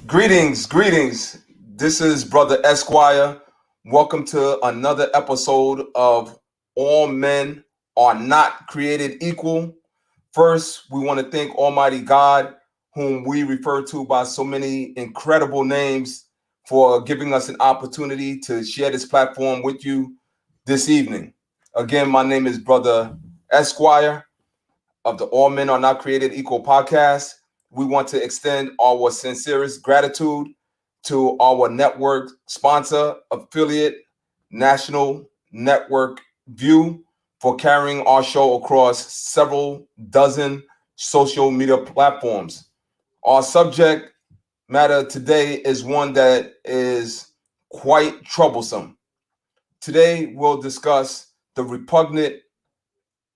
Greetings. This is Brother Esquire. Welcome to another episode of All Men Are Not Created Equal. First, we want to thank Almighty God, whom we refer to by so many incredible names, for giving us an opportunity to share this platform with you this evening. Again, my name is Brother Esquire of the All Men Are Not Created Equal podcast. We want to extend our sincerest gratitude to our network sponsor, affiliate, National Network View, for carrying our show across several dozen social media platforms. Our subject matter today is one that is quite troublesome. Today, we'll discuss the repugnant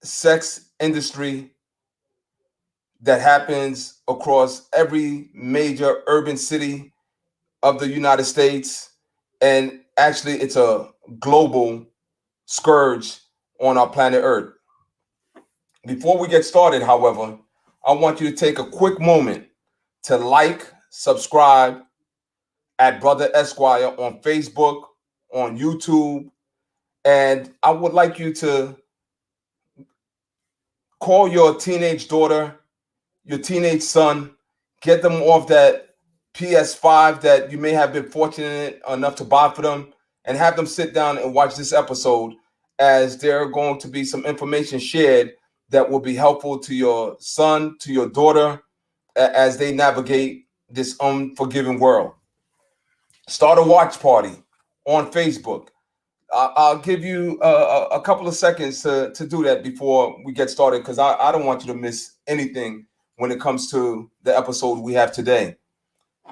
sex industry that happens across every major urban city of the United States. And actually, it's a global scourge on our planet Earth. Before we get started, however, I want you to take a quick moment to like, subscribe at Brother Esquire on Facebook, on YouTube. And I would like you to call your teenage daughter, your teenage son, get them off that PS5 that you may have been fortunate enough to buy for them, and have them sit down and watch this episode, as there are going to be some information shared that will be helpful to your son, to your daughter, as they navigate this unforgiving world. Start a watch party on Facebook. I'll give you a couple of seconds to do that before we get started, because I don't want you to miss anything when it comes to the episode we have today.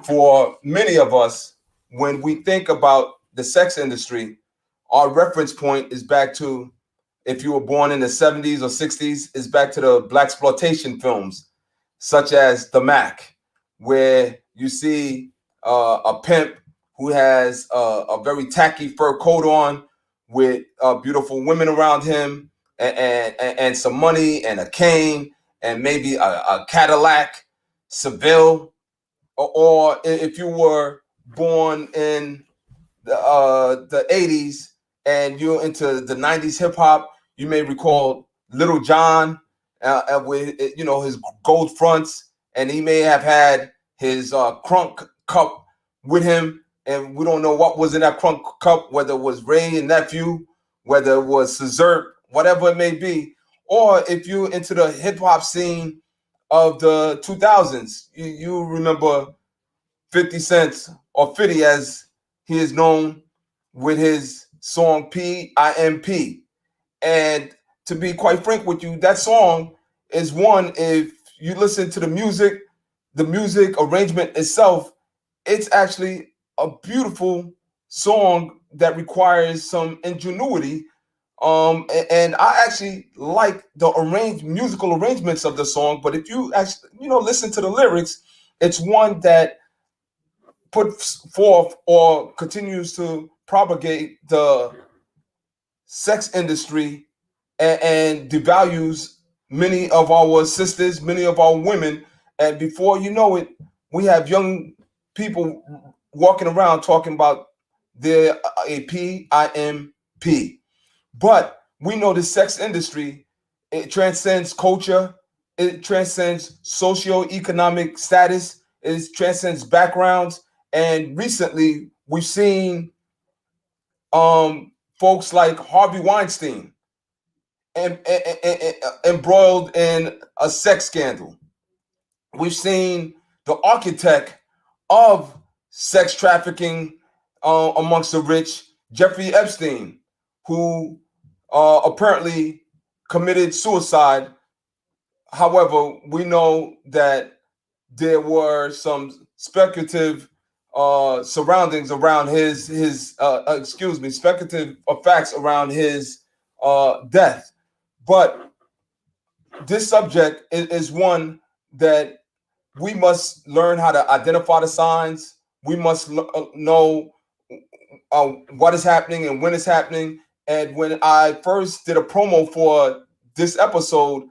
For many of us, when we think about the sex industry, our reference point is back to, if you were born in the 70s or 60s, is back to the blaxploitation films, such as The Mac, where you see a pimp who has a very tacky fur coat on with beautiful women around him, and some money and a cane and maybe a Cadillac Seville. Or if you were born in the 80s and you're into the 90s hip hop, you may recall Little John with his gold fronts, and he may have had his crunk cup with him, and we don't know what was in that crunk cup, whether it was Ray and Nephew, whether it was Cesert, whatever it may be. Or if you're into the hip hop scene of the 2000s, you remember 50 Cent, or 50 as he is known, with his song P.I.M.P. And to be quite frank with you, that song is one, if you listen to the music arrangement itself, it's actually a beautiful song that requires some ingenuity. And I actually like the musical arrangements of the song, but if you actually, listen to the lyrics, it's one that puts forth or continues to propagate the sex industry and devalues many of our sisters, many of our women. And before you know it, we have young people walking around talking about their PIMP. But we know the sex industry, it transcends culture, it transcends socioeconomic status, it transcends backgrounds. And recently, we've seen folks like Harvey Weinstein embroiled in a sex scandal. We've seen the architect of sex trafficking amongst the rich, Jeffrey Epstein, who apparently committed suicide. However, we know that there were some speculative surroundings around his speculative facts around his death. But this subject is one that we must learn how to identify the signs. We must know what is happening and when it's happening. And when I first did a promo for this episode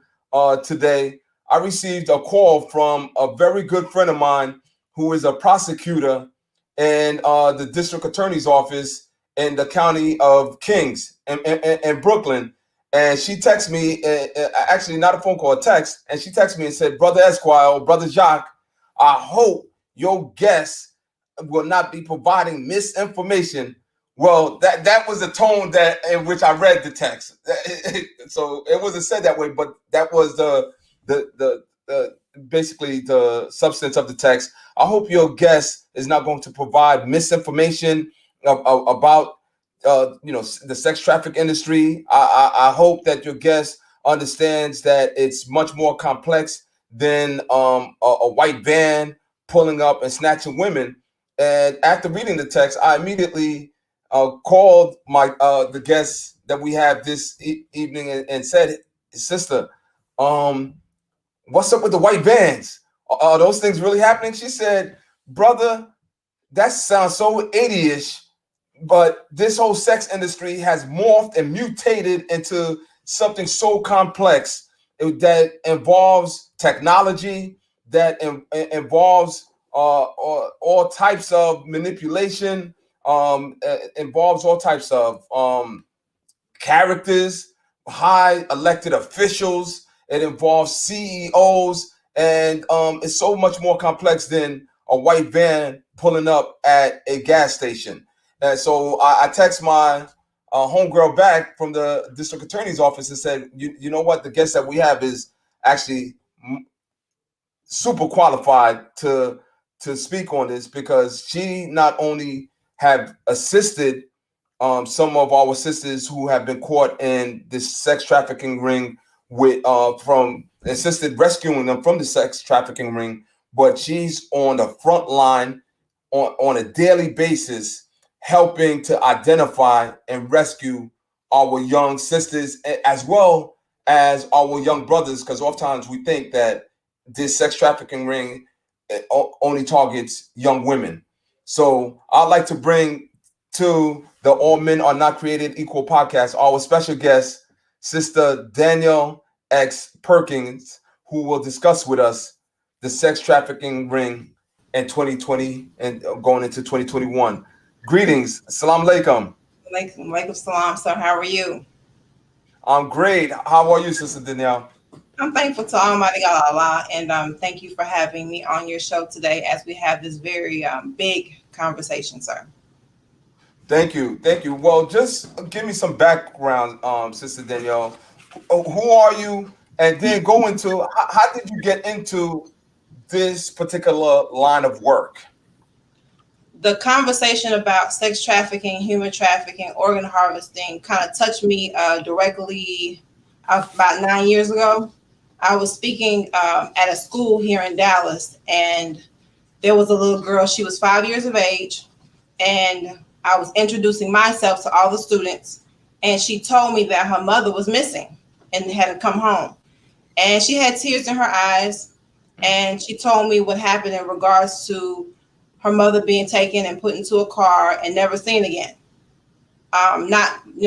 today, I received a call from a very good friend of mine who is a prosecutor in the district attorney's office in the county of Kings in Brooklyn. And she texted me, actually not a phone call, a text, and she texted me and said, Brother Esquire, or Brother Jacques, I hope your guests will not be providing misinformation. Well, that was the tone that in which I read the text. So it wasn't said that way, but that was the basically the substance of the text. I hope your guest is not going to provide misinformation about the sex traffic industry. I hope that your guest understands that it's much more complex than a white van pulling up and snatching women. And after reading the text, I immediately called the guest that we have this evening and said, "Sister, what's up with the white vans? Are those things really happening?" She said, "Brother, that sounds so 80-ish, but this whole sex industry has morphed and mutated into something so complex that involves technology, that involves all types of manipulation, involves all types of characters, high elected officials. It involves CEOs, and it's so much more complex than a white van pulling up at a gas station." And so I text my homegirl back from the district attorney's office and said, you know what? The guest that we have is actually super qualified to speak on this, because she not only have assisted some of our sisters who have been caught in this sex trafficking ring with from assisted rescuing them from the sex trafficking ring, but she's on the front line on a daily basis, helping to identify and rescue our young sisters as well as our young brothers, because oftentimes we think that this sex trafficking ring only targets young women. So I'd like to bring to the All Men Are Not Created Equal podcast our special guest, Sister Danielle X Perkins, who will discuss with us the sex trafficking ring in 2020 and going into 2021. Greetings. Assalamu alaikum. Walaikum salam, sir. How are you? I'm great. How are you, Sister Danielle? I'm thankful to Almighty Allah, and thank you for having me on your show today as we have this very big conversation, sir. Thank you. Thank you. Well, just give me some background, Sister Danielle. Who are you? And then go into how did you get into this particular line of work? The conversation about sex trafficking, human trafficking, organ harvesting kind of touched me directly about 9 years ago. I was speaking at a school here in Dallas, and there was a little girl. She was 5 years of age, and I was introducing myself to all the students, and she told me that her mother was missing and hadn't come home. And she had tears in her eyes, and she told me what happened in regards to her mother being taken and put into a car and never seen again.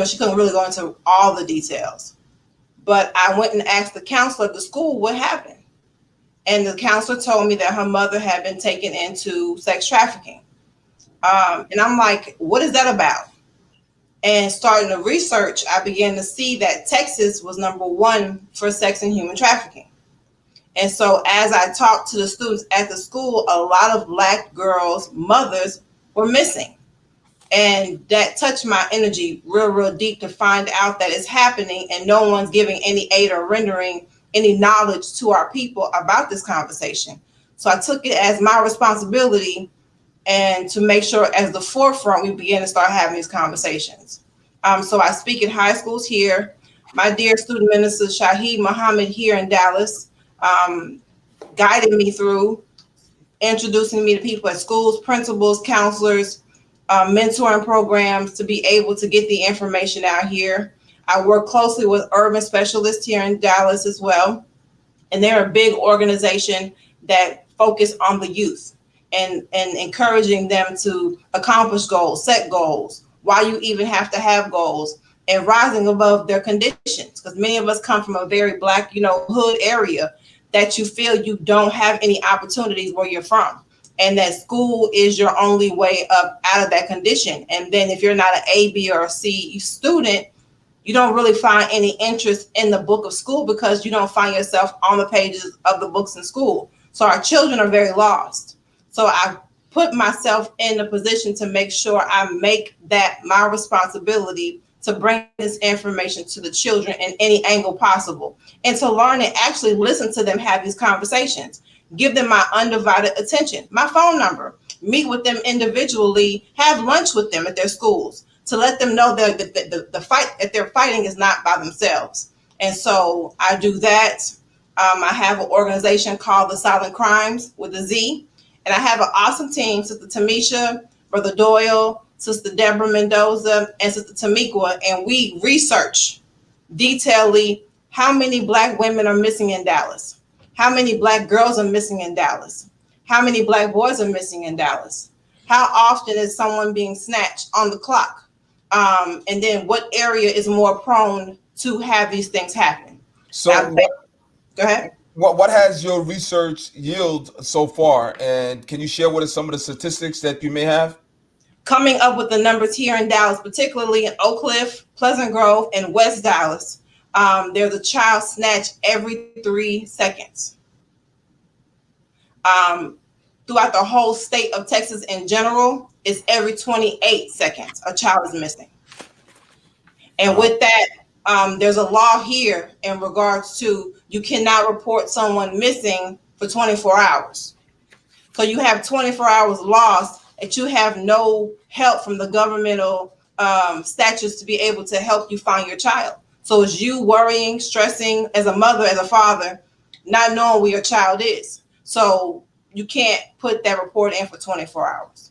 She couldn't really go into all the details, but I went and asked the counselor at the school what happened. And the counselor told me that her mother had been taken into sex trafficking. And I'm like, what is that about? And starting to research, I began to see that Texas was #1 for sex and human trafficking. And so as I talked to the students at the school, a lot of Black girls' mothers were missing. And that touched my energy real deep to find out that it's happening and no one's giving any aid or rendering any knowledge to our people about this conversation. So I took it as my responsibility and to make sure as the forefront we begin to start having these conversations. So I speak in high schools here. My dear student minister, Shaheed Muhammad here in Dallas, guided me through introducing me to people at schools, principals, counselors, mentoring programs to be able to get the information out here. I work closely with urban specialists here in Dallas as well. And they're a big organization that focus on the youth and encouraging them to accomplish goals, set goals, why you even have to have goals, and rising above their conditions. Because many of us come from a very Black, hood area that you feel you don't have any opportunities where you're from. and that school is your only way up out of that condition. And then if you're not an A, B, or C student, you don't really find any interest in the book of school because you don't find yourself on the pages of the books in school. So our children are very lost. So I put myself in a position to make sure I make that my responsibility to bring this information to the children in any angle possible, and to learn and actually listen to them have these conversations, give them my undivided attention, my phone number, meet with them individually, have lunch with them at their schools, to let them know that the fight that they're fighting is not by themselves. And so I do that. I have an organization called the Silent Crimes with a Z, and I have an awesome team, Sister Tamisha, Brother Doyle, Sister Deborah Mendoza, and Sister Tamikwa, and we research detailedly how many Black women are missing in Dallas, how many Black girls are missing in Dallas, how many Black boys are missing in Dallas, how often is someone being snatched on the clock, and then what area is more prone to have these things happen. So Go ahead. What has your research yield so far, and can you share with us some of the statistics that you may have? Coming up with the numbers here in Dallas, particularly in Oak Cliff, Pleasant Grove, and West Dallas, there's a child snatched every 3 seconds. Throughout the whole state of Texas in general, it's every 28 seconds a child is missing. And with that, there's a law here in regards to you cannot report someone missing for 24 hours. So you have 24 hours lost, that you have no help from the governmental statutes to be able to help you find your child. So it's you worrying, stressing as a mother, as a father, not knowing where your child is. So you can't put that report in for 24 hours.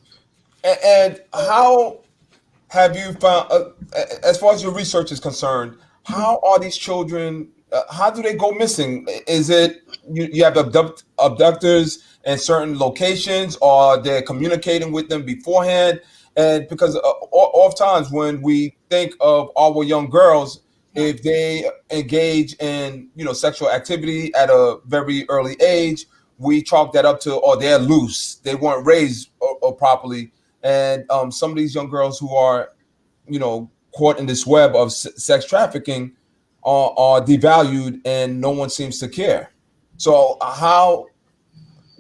And how have you found, as far as your research is concerned, how are these children, how do they go missing? Is it you have abductors in certain locations, or they're communicating with them beforehand? And because oftentimes when we think of our young girls, if they engage in sexual activity at a very early age, we chalk that up to, oh, they're loose, they weren't raised or properly. And some of these young girls who are caught in this web of sex trafficking are devalued, and no one seems to care. So how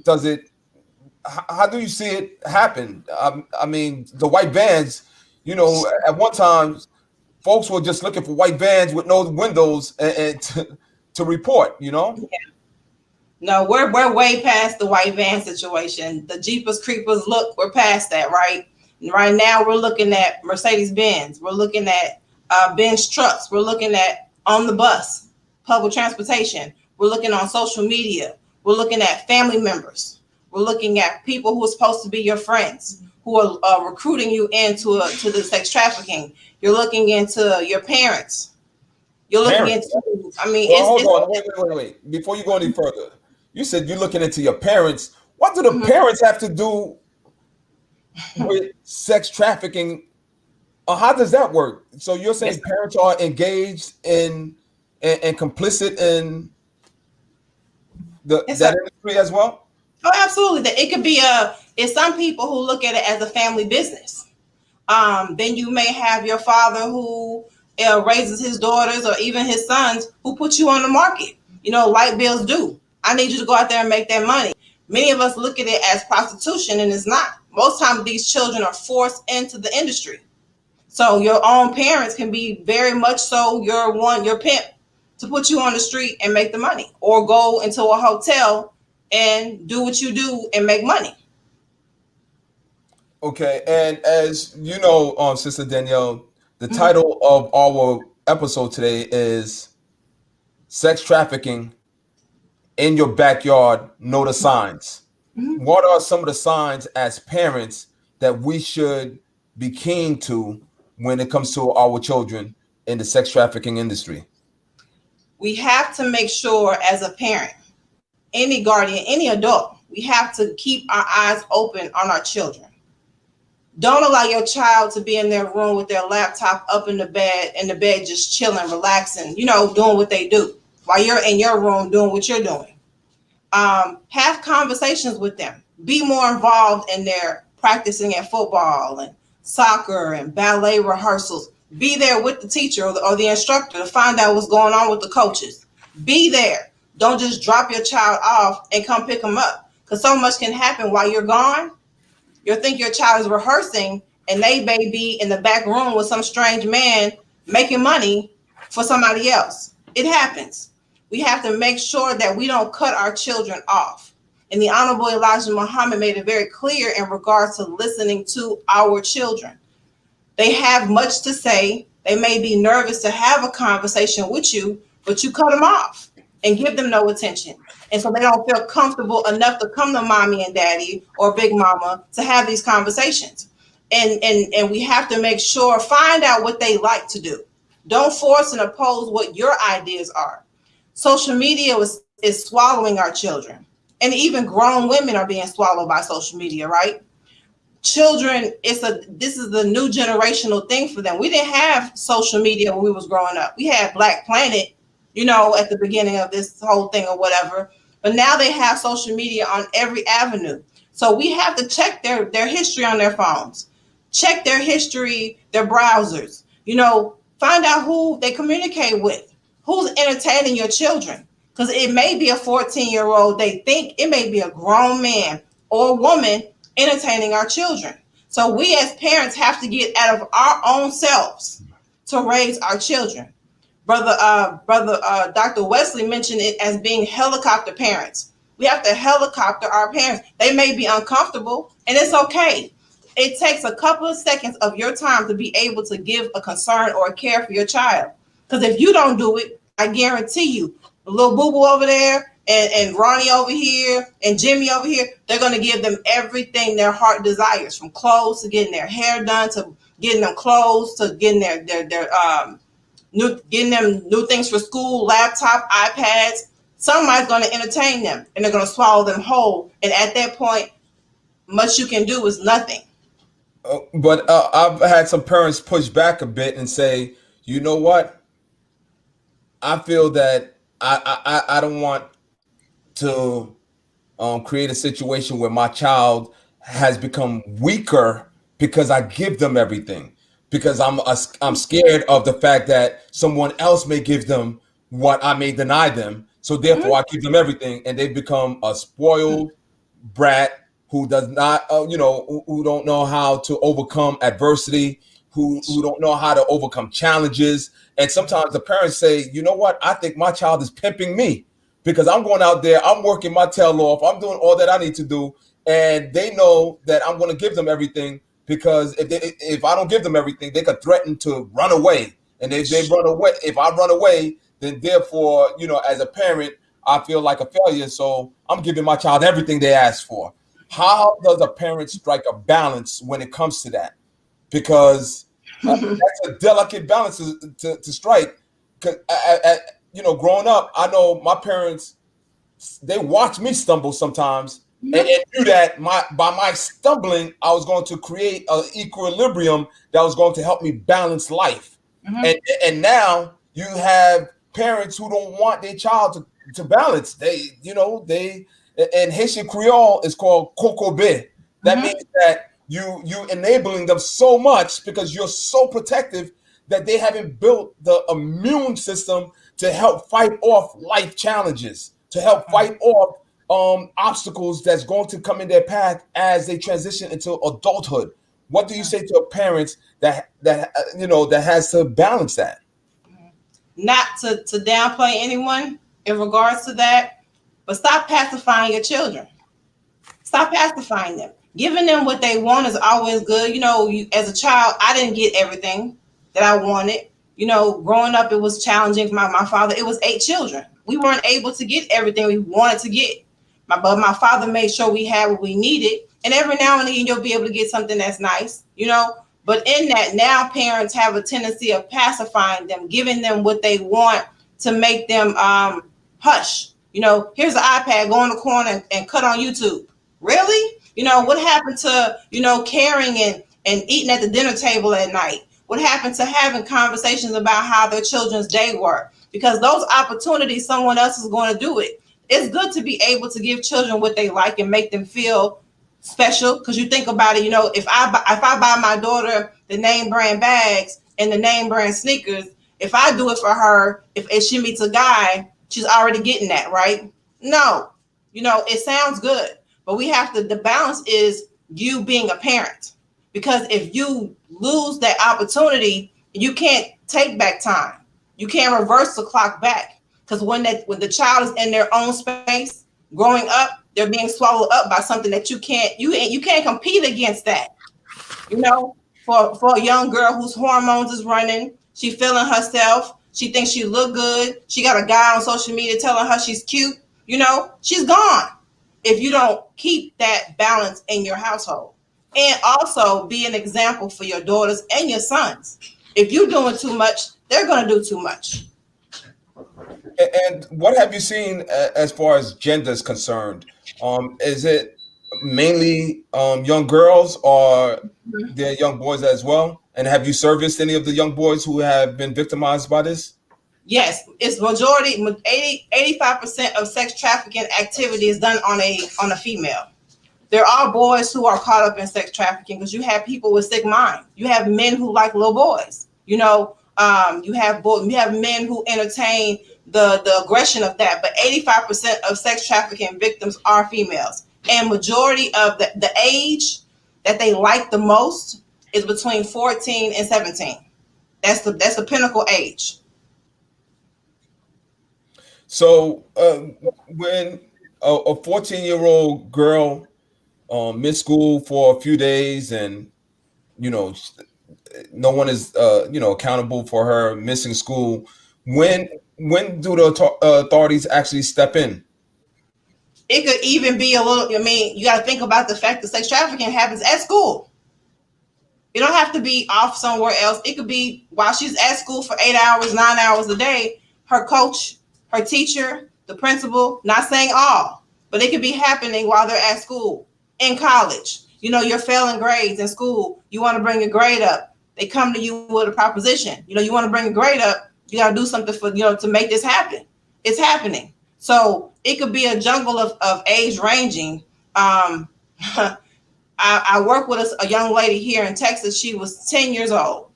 do you see it happen? I mean, the white vans, at one time, folks were just looking for white vans with no windows and to report, Yeah. No, we're way past the white van situation. The Jeepers Creepers, look, we're past that, right? And right now, we're looking at Mercedes-Benz. We're looking at Benz trucks. We're looking at on the bus, public transportation. We're looking on social media. We're looking at family members. We're looking at people who are supposed to be your friends, who are recruiting you into to the sex trafficking. You're looking into your parents. You're looking into, hold on, wait. Before you go any further, you said you're looking into your parents. What do the parents have to do with sex trafficking? How does that work? So you're saying parents are engaged in and complicit in that industry as well? Oh, absolutely. It could be it's some people who look at it as a family business. Then you may have your father who raises his daughters, or even his sons, who put you on the market. Light bills do. I need you to go out there and make that money. Many of us look at it as prostitution, and it's not. Most times these children are forced into the industry. So your own parents can be very much so your pimp to put you on the street and make the money, or go into a hotel and do what you do and make money. Okay, and as you know, Sister Danielle, the title of our episode today is Sex Trafficking in Your Backyard, Know the Signs. What are some of the signs as parents that we should be keen to when it comes to our children in the sex trafficking industry? We have to make sure, as a parent, any guardian, any adult, we have to keep our eyes open on our children. Don't allow your child to be in their room with their laptop up in the bed just chilling, relaxing, doing what they do while you're in your room doing what you're doing. Have conversations with them. Be more involved in their practicing at football and soccer and ballet rehearsals. Be there with the teacher or the instructor to find out what's going on with the coaches. Be there. Don't just drop your child off and come pick them up, because so much can happen while you're gone. You'll think your child is rehearsing and they may be in the back room with some strange man making money for somebody else. It happens. We have to make sure that we don't cut our children off. And the Honorable Elijah Muhammad made it very clear in regards to listening to our children. They have much to say. They may be nervous to have a conversation with you, but you cut them off and give them no attention. And so they don't feel comfortable enough to come to mommy and daddy or big mama to have these conversations. And we have to make sure, find out what they like to do. Don't force and oppose what your ideas are. Social media is swallowing our children. And even grown women are being swallowed by social media, right? Children, this is the new generational thing for them. We didn't have social media when we was growing up. We had Black Planet, at the beginning of this whole thing or whatever. But now they have social media on every avenue. So we have to check their history on their phones. Check their history, their browsers. Find out who they communicate with. Who's entertaining your children? Because it may be a 14-year-old. They think it may be a grown man or woman entertaining our children. So we as parents have to get out of our own selves to raise our children. Brother Dr. Wesley mentioned it as being helicopter parents. We have to helicopter our parents. They may be uncomfortable, and it's okay. It takes a couple of seconds of your time to be able to give a concern or a care for your child. Because if you don't do it, I guarantee you, the little boo-boo over there and Ronnie over here and Jimmy over here, they're going to give them everything their heart desires, from clothes to getting their hair done, to getting them clothes, to getting getting them new things for school, laptop, iPads. Somebody's going to entertain them, and they're going to swallow them whole. And at that point, much you can do is nothing. But I've had some parents push back a bit and say, you know what? I feel that I don't want to create a situation where my child has become weaker because I give them everything. Because I'm scared of the fact that someone else may give them what I may deny them. So therefore, I give them everything, and they become a spoiled brat who does not, who don't know how to overcome adversity, who don't know how to overcome challenges. And sometimes the parents say, you know what? I think my child is pimping me because I'm going out there, I'm working my tail off, I'm doing all that I need to do, and they know that I'm going to give them everything. Because if I don't give them everything, they could threaten to run away. And if they run away, if I run away, then therefore, as a parent, I feel like a failure. So I'm giving my child everything they ask for. How does a parent strike a balance when it comes to that? Because that's a delicate balance to strike. Because, growing up, I know my parents, they watch me stumble sometimes. And knew that by my stumbling, I was going to create an equilibrium that was going to help me balance life. And now you have parents who don't want their child to balance. They in Haitian Creole is called kokobe. That means that you enabling them so much because you're so protective that they haven't built the immune system to help fight off life challenges, to help fight off obstacles that's going to come in their path as they transition into adulthood. What do you say to parents that has to balance that? Not to downplay anyone in regards to that, but stop pacifying your children. Stop pacifying them. Giving them what they want is always good. As a child, I didn't get everything that I wanted. Growing up, it was challenging for my father. It was 8 children. We weren't able to get everything we wanted to get. But my father made sure we had what we needed. And every now and then you'll be able to get something that's nice, But in that, now parents have a tendency of pacifying them, giving them what they want to make them hush. Here's an iPad, go in the corner and cut on YouTube. Really? What happened to, caring and eating at the dinner table at night? What happened to having conversations about how their children's day were? Because those opportunities, someone else is going to do it. It's good to be able to give children what they like and make them feel special, because you think about it, if I buy my daughter the name brand bags and the name brand sneakers, if I do it for her, if she meets a guy, she's already getting that, right? No, it sounds good, but the balance is you being a parent, because if you lose that opportunity, you can't take back time. You can't reverse the clock back, because when the child is in their own space growing up, they're being swallowed up by something that you can't compete against that. For a young girl whose hormones is running, she feeling herself, she thinks she look good, she got a guy on social media telling her she's cute, she's gone if you don't keep that balance in your household. And also be an example for your daughters and your sons. If you're doing too much, they're going to do too much. And what have you seen as far as gender is concerned? Is it mainly young girls, or they're young boys as well? And have you serviced any of the young boys who have been victimized by this? Yes, it's majority, 85% of sex trafficking activity is done on a female. There are boys who are caught up in sex trafficking, because you have people with sick minds. You have men who like little boys. You have men who entertain the aggression of that. But 85% of sex trafficking victims are females, and majority of the age that they like the most is between 14 and 17. That's the pinnacle age. So when a 14-year-old girl missed school for a few days, and no one is accountable for her missing school, when do the authorities actually step in? It could even be you got to think about the fact that sex trafficking happens at school. You don't have to be off somewhere else. It could be while she's at school for 8 hours, 9 hours a day. Her coach, her teacher, the principal, not saying all, but it could be happening while they're at school, in college. You're failing grades in school. You want to bring your grade up. They come to you with a proposition. You want to bring a grade up. You got to do something to make this happen. It's happening. So it could be a jungle of age ranging. I work with a young lady here in Texas. She was 10 years old,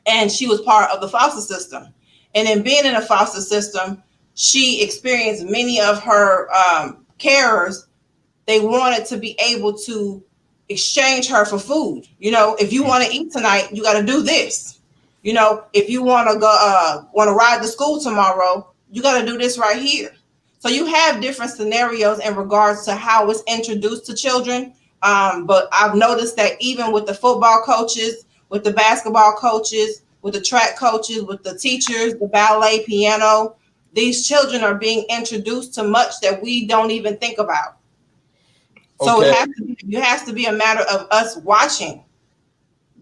and she was part of the foster system. And in being in a foster system, she experienced many of her carers. They wanted to be able to exchange her for food. If you want to eat tonight, you got to do this. If you want to ride to school tomorrow, you got to do this right here. So you have different scenarios in regards to how it's introduced to children. But I've noticed that even with the football coaches, with the basketball coaches, with the track coaches, with the teachers, the ballet, piano, these children are being introduced to much that we don't even think about. So Okay. it has to be a matter of us watching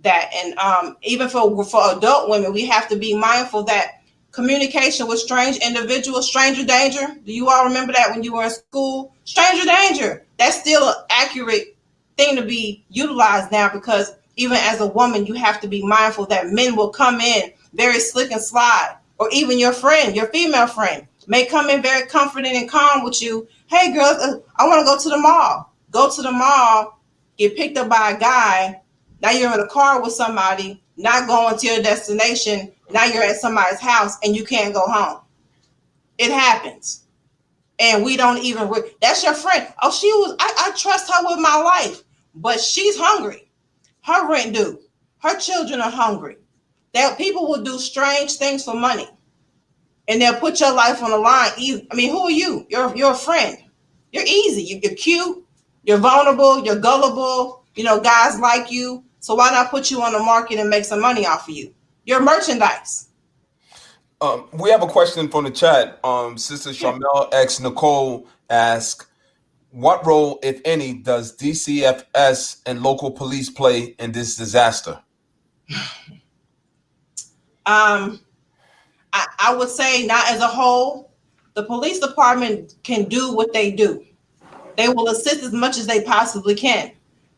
that. And even for adult women, we have to be mindful that communication with strange individuals, stranger danger. Do you all remember that when you were in school? Stranger danger. That's still an accurate thing to be utilized now, because even as a woman, you have to be mindful that men will come in very slick and slide, or even your friend, your female friend, may come in very comforting and calm with you. Hey, girls, I want to go to the mall. Go to the mall, get picked up by a guy. Now you're in a car with somebody, not going to your destination. Now you're at somebody's house and you can't go home. It happens. And we don't even, that's your friend. Oh, I trust her with my life, but she's hungry. Her rent due. Her children are hungry. That people will do strange things for money, and they'll put your life on the line. Who are you? You're a friend. You're easy. You're cute. You're vulnerable. You're gullible. Guys like you. So why not put you on the market and make some money off of you? You're merchandise. We have a question from the chat. Sister Charmel X Nicole asks, what role, if any, does DCFS and local police play in this disaster? I would say not as a whole. The police department can do what they do. They will assist as much as they possibly can.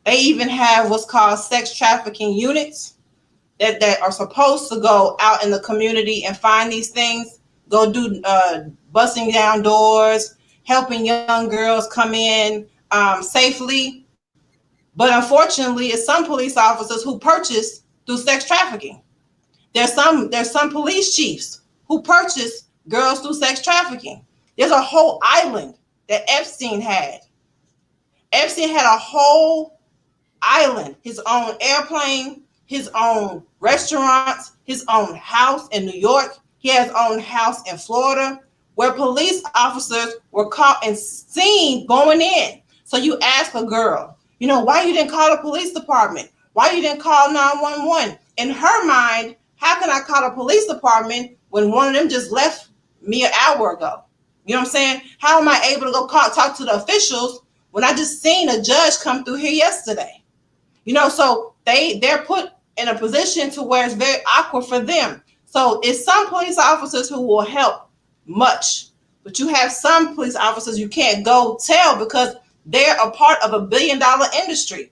They even have what's called sex trafficking units that are supposed to go out in the community and find these things, go do busting down doors, helping young girls come in safely. But unfortunately, it's some police officers who purchase through sex trafficking. There's some police chiefs who purchase girls through sex trafficking. There's a whole island that Epstein had. Epstein had a whole island, his own airplane, his own restaurants, his own house in New York. He has his own house in Florida where police officers were caught and seen going in. So you ask a girl, why you didn't call the police department? Why you didn't call 911? In her mind, how can I call the police department when one of them just left me an hour ago? You know what I'm saying? How am I able to go talk to the officials when I just seen a judge come through here yesterday? So they're put in a position to where it's very awkward for them. So it's some police officers who will help much, but you have some police officers you can't go tell because they're a part of $1 billion industry.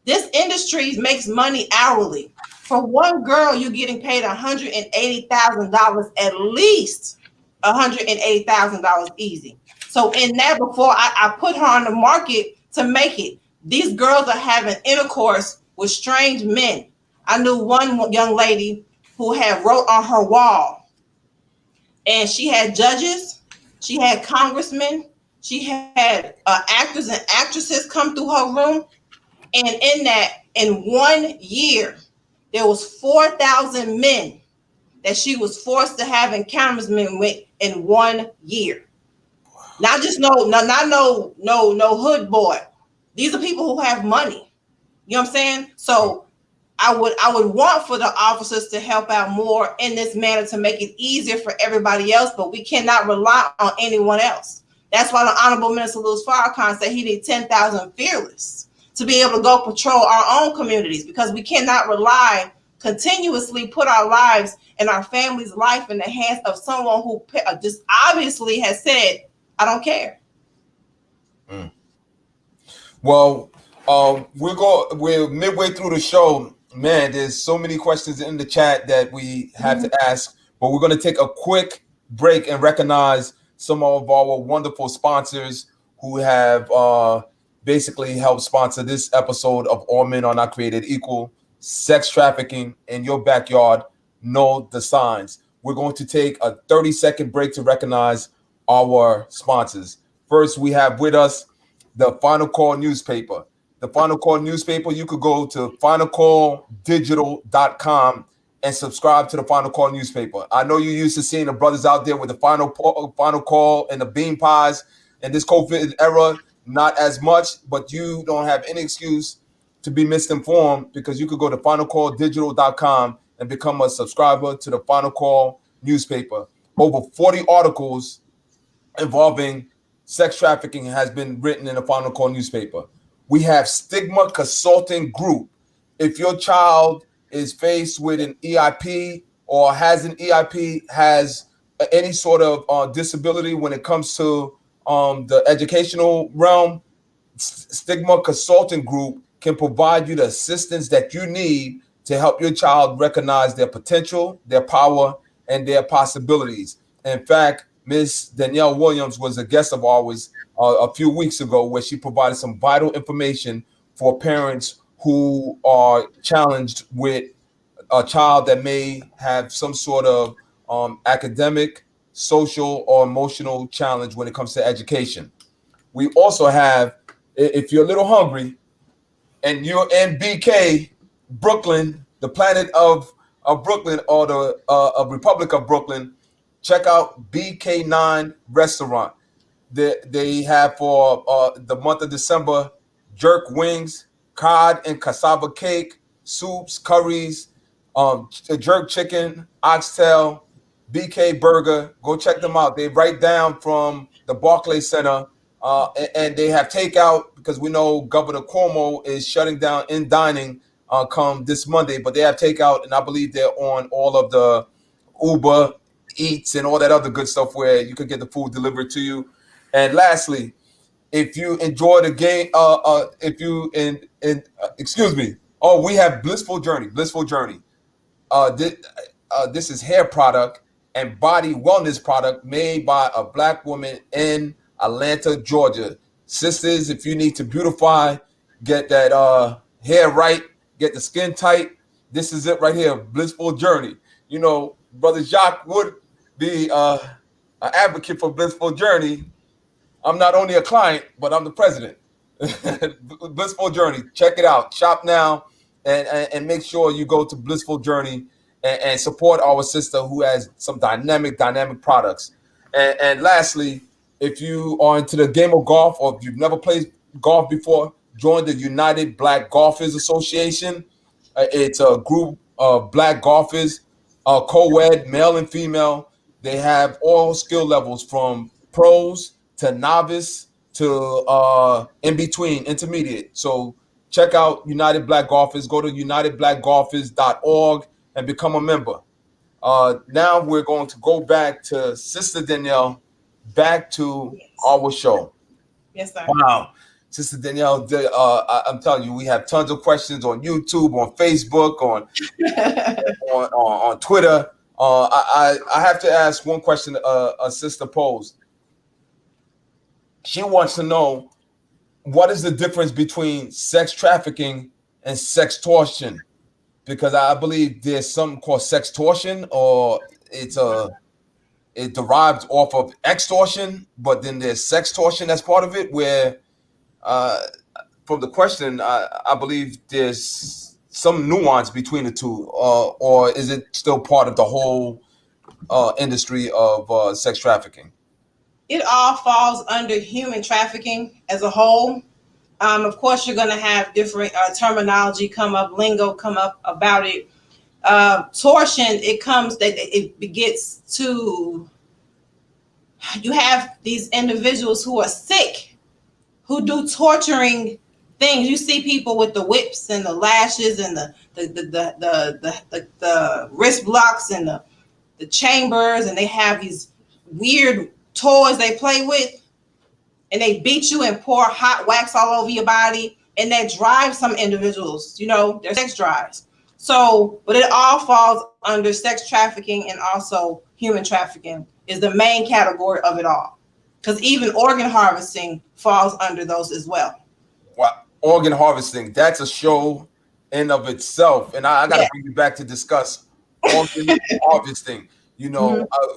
This industry makes money hourly. For one girl, you're getting paid $180,000 at least, $180,000 easy. So in that, before I put her on the market to make it, these girls are having intercourse with strange men. I knew one young lady who had wrote on her wall, and she had judges, she had congressmen, she had actors and actresses come through her room. And in 1 year, there was 4,000 men that she was forced to have encounters with in 1 year. Not just no hood boy. These are people who have money. You know what I'm saying? So I would want for the officers to help out more in this manner to make it easier for everybody else, but we cannot rely on anyone else. That's why the Honorable Minister Louis Farrakhan said he needs 10,000 fearless to be able to go patrol our own communities, because we cannot continuously put our lives and our family's life in the hands of someone who just obviously has said, I don't care. Mm. Well, we're midway through the show. Man, there's so many questions in the chat that we have to ask, but we're going to take a quick break and recognize some of our wonderful sponsors who have basically helped sponsor this episode of All Men Are Not Created Equal. Sex trafficking in your backyard. Know the signs. We're going to take a 30-second break to recognize our sponsors. First, we have with us the Final Call newspaper. The Final Call newspaper, you could go to finalcalldigital.com and subscribe to the Final Call newspaper. I know you're used to seeing the brothers out there with the Final Call and the bean pies. In this COVID era, not as much, but you don't have any excuse to be misinformed, because you could go to finalcalldigital.com and become a subscriber to the Final Call newspaper. Over 40 articles involving sex trafficking has been written in the Final Call newspaper. We have Stigma Consulting Group. If your child is faced with an EIP or has an EIP, has any sort of disability when it comes to the educational realm, Stigma Consulting Group can provide you the assistance that you need to help your child recognize their potential, their power, and their possibilities. In fact, Miss Danielle Williams was a guest of ours a few weeks ago, where she provided some vital information for parents who are challenged with a child that may have some sort of academic, social, or emotional challenge when it comes to education. We also have, if you're a little hungry and you're in BK, Brooklyn, the planet of Brooklyn, or the Republic of Brooklyn, check out BK9 Restaurant. They have for the month of December jerk wings, cod and cassava cake, soups, curries, jerk chicken, oxtail, BK burger. Go check them out. They're right down from the Barclays Center, and they have takeout, because we know Governor Cuomo is shutting down in dining come this Monday, but they have takeout, and I believe they're on all of the Uber Eats and all that other good stuff where you could get the food delivered to you. And lastly, if you enjoy the game, we have Blissful Journey. This is hair product and body wellness product made by a Black woman in Atlanta, Georgia. Sisters, if you need to beautify get that hair right, get the skin tight. This is it right here, blissful journey. You know, Brother Jacques would be an advocate for blissful journey. I'm not only a client, but I'm the president. Blissful Journey. Check it out. Shop now and make sure you go to Blissful Journey and support our sister who has some dynamic products. And lastly, if you are into the game of golf or if you've never played golf before, join the United Black Golfers Association. It's a group of black golfers, co-ed, male and female. They have all skill levels from pros to novice to in between, intermediate. So check out United Black Golfers. Go to unitedblackgolfers.org and become a member. Now we're going to go back to Sister Danielle, back to our show. Yes, sir. Wow. Sister Danielle, I'm telling you, we have tons of questions on YouTube, on Facebook, on Twitter. I have to ask one question a sister posed. She wants to know, what is the difference between sex trafficking and sextortion? Because I believe there's something called sextortion, or it derives off of extortion, but then there's sextortion as part of it, where from the question, I believe there's some nuance between the two, or is it still part of the whole industry of sex trafficking? It all falls under human trafficking as a whole. Of course, you're going to have different terminology come up, lingo come up about it. Torsion, it begets to, you have these individuals who are sick, who do torturing things. You see people with the whips and the lashes and the wrist blocks and the chambers, and they have these weird toys they play with, and they beat you and pour hot wax all over your body, and that drives some individuals, their sex drives. So, but it all falls under sex trafficking, and also human trafficking is the main category of it all, because even organ harvesting falls under those as well. Wow, organ harvesting, that's a show in of itself, and I got to bring you back to discuss organ harvesting.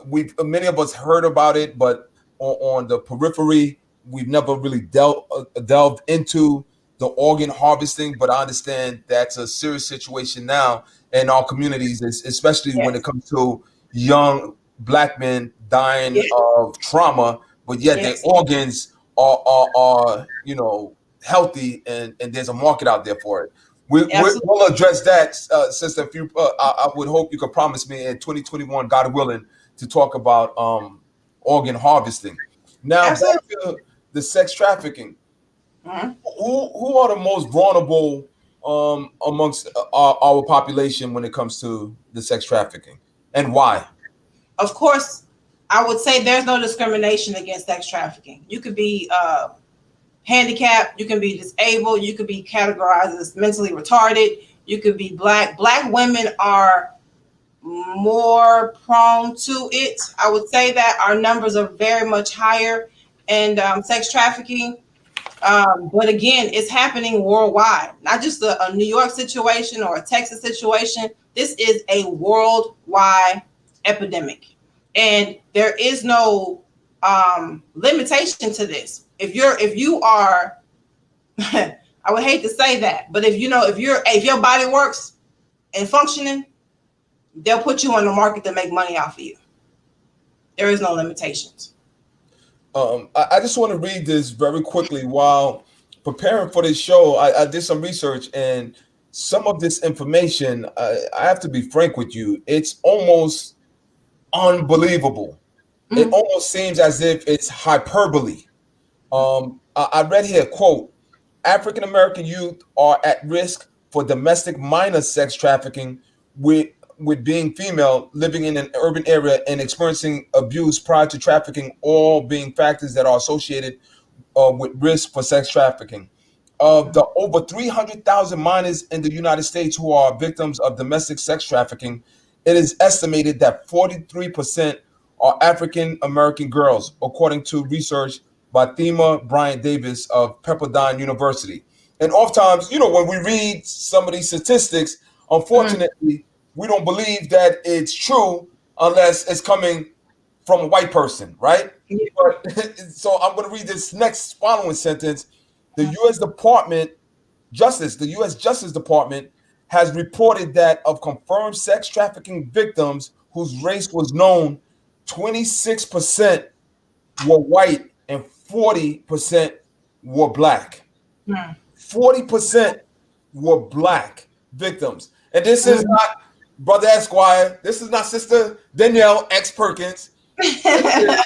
We've many of us heard about it, but on the periphery, we've never really delved into the organ harvesting. But I understand that's a serious situation now in our communities, especially when it comes to young black men dying of trauma, but yet their organs are healthy, and there's a market out there for it. We'll address that, sister. If you, I would hope you could promise me in 2021, God willing, to talk about organ harvesting. Now, back to the sex trafficking. Mm-hmm. Who are the most vulnerable amongst our population when it comes to the sex trafficking, and why? Of course, I would say there's no discrimination against sex trafficking. You could be handicapped, you can be disabled, you could be categorized as mentally retarded, you could be black. Black women are more prone to it. I would say that our numbers are very much higher in sex trafficking. But again, it's happening worldwide, not just a New York situation or a Texas situation. This is a worldwide epidemic, and there is no limitation to this. If you are, I would hate to say that, but if your body works and functioning, they'll put you on the market to make money off of you. There is no limitations. I just want to read this very quickly. While preparing for this show, I did some research, and some of this information, I have to be frank with you, it's almost unbelievable. Mm-hmm. It almost seems as if it's hyperbole. I read here, quote, African American youth are at risk for domestic minor sex trafficking, with being female, living in an urban area, and experiencing abuse prior to trafficking, all being factors that are associated with risk for sex trafficking. Of the over 300,000 minors in the United States who are victims of domestic sex trafficking, it is estimated that 43% are African American girls, according to research by Thema Bryant Davis of Pepperdine University. And oftentimes, when we read some of these statistics, unfortunately, we don't believe that it's true unless it's coming from a white person, right? Yeah. But, so I'm going to read this next following sentence. The U.S. the U.S. Justice Department has reported that of confirmed sex trafficking victims whose race was known, 26% were white and 40% were black. 40% were black victims. And this is not Brother Esquire. This is not Sister Danielle X Perkins. This is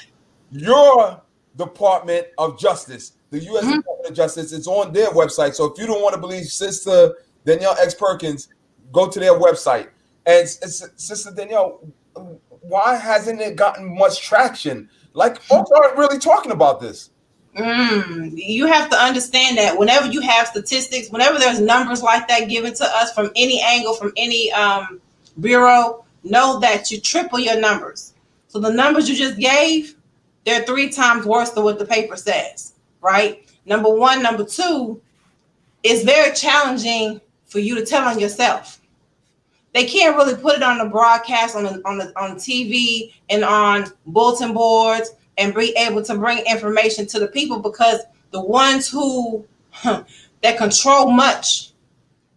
your Department of Justice, the U.S. Department of Justice. It's on their website. So if you don't want to believe Sister Danielle X Perkins, go to their website. And Sister Danielle, why hasn't it gotten much traction? Like, folks aren't really talking about this. You have to understand that whenever you have statistics, whenever there's numbers like that given to us from any angle, from any bureau, know that you triple your numbers. So the numbers you just gave, they're 3 times worse than what the paper says, right? Number one. Number two, it's very challenging for you to tell on yourself. They can't really put it on the broadcast, on TV and on bulletin boards and be able to bring information to the people, because the ones who that control much,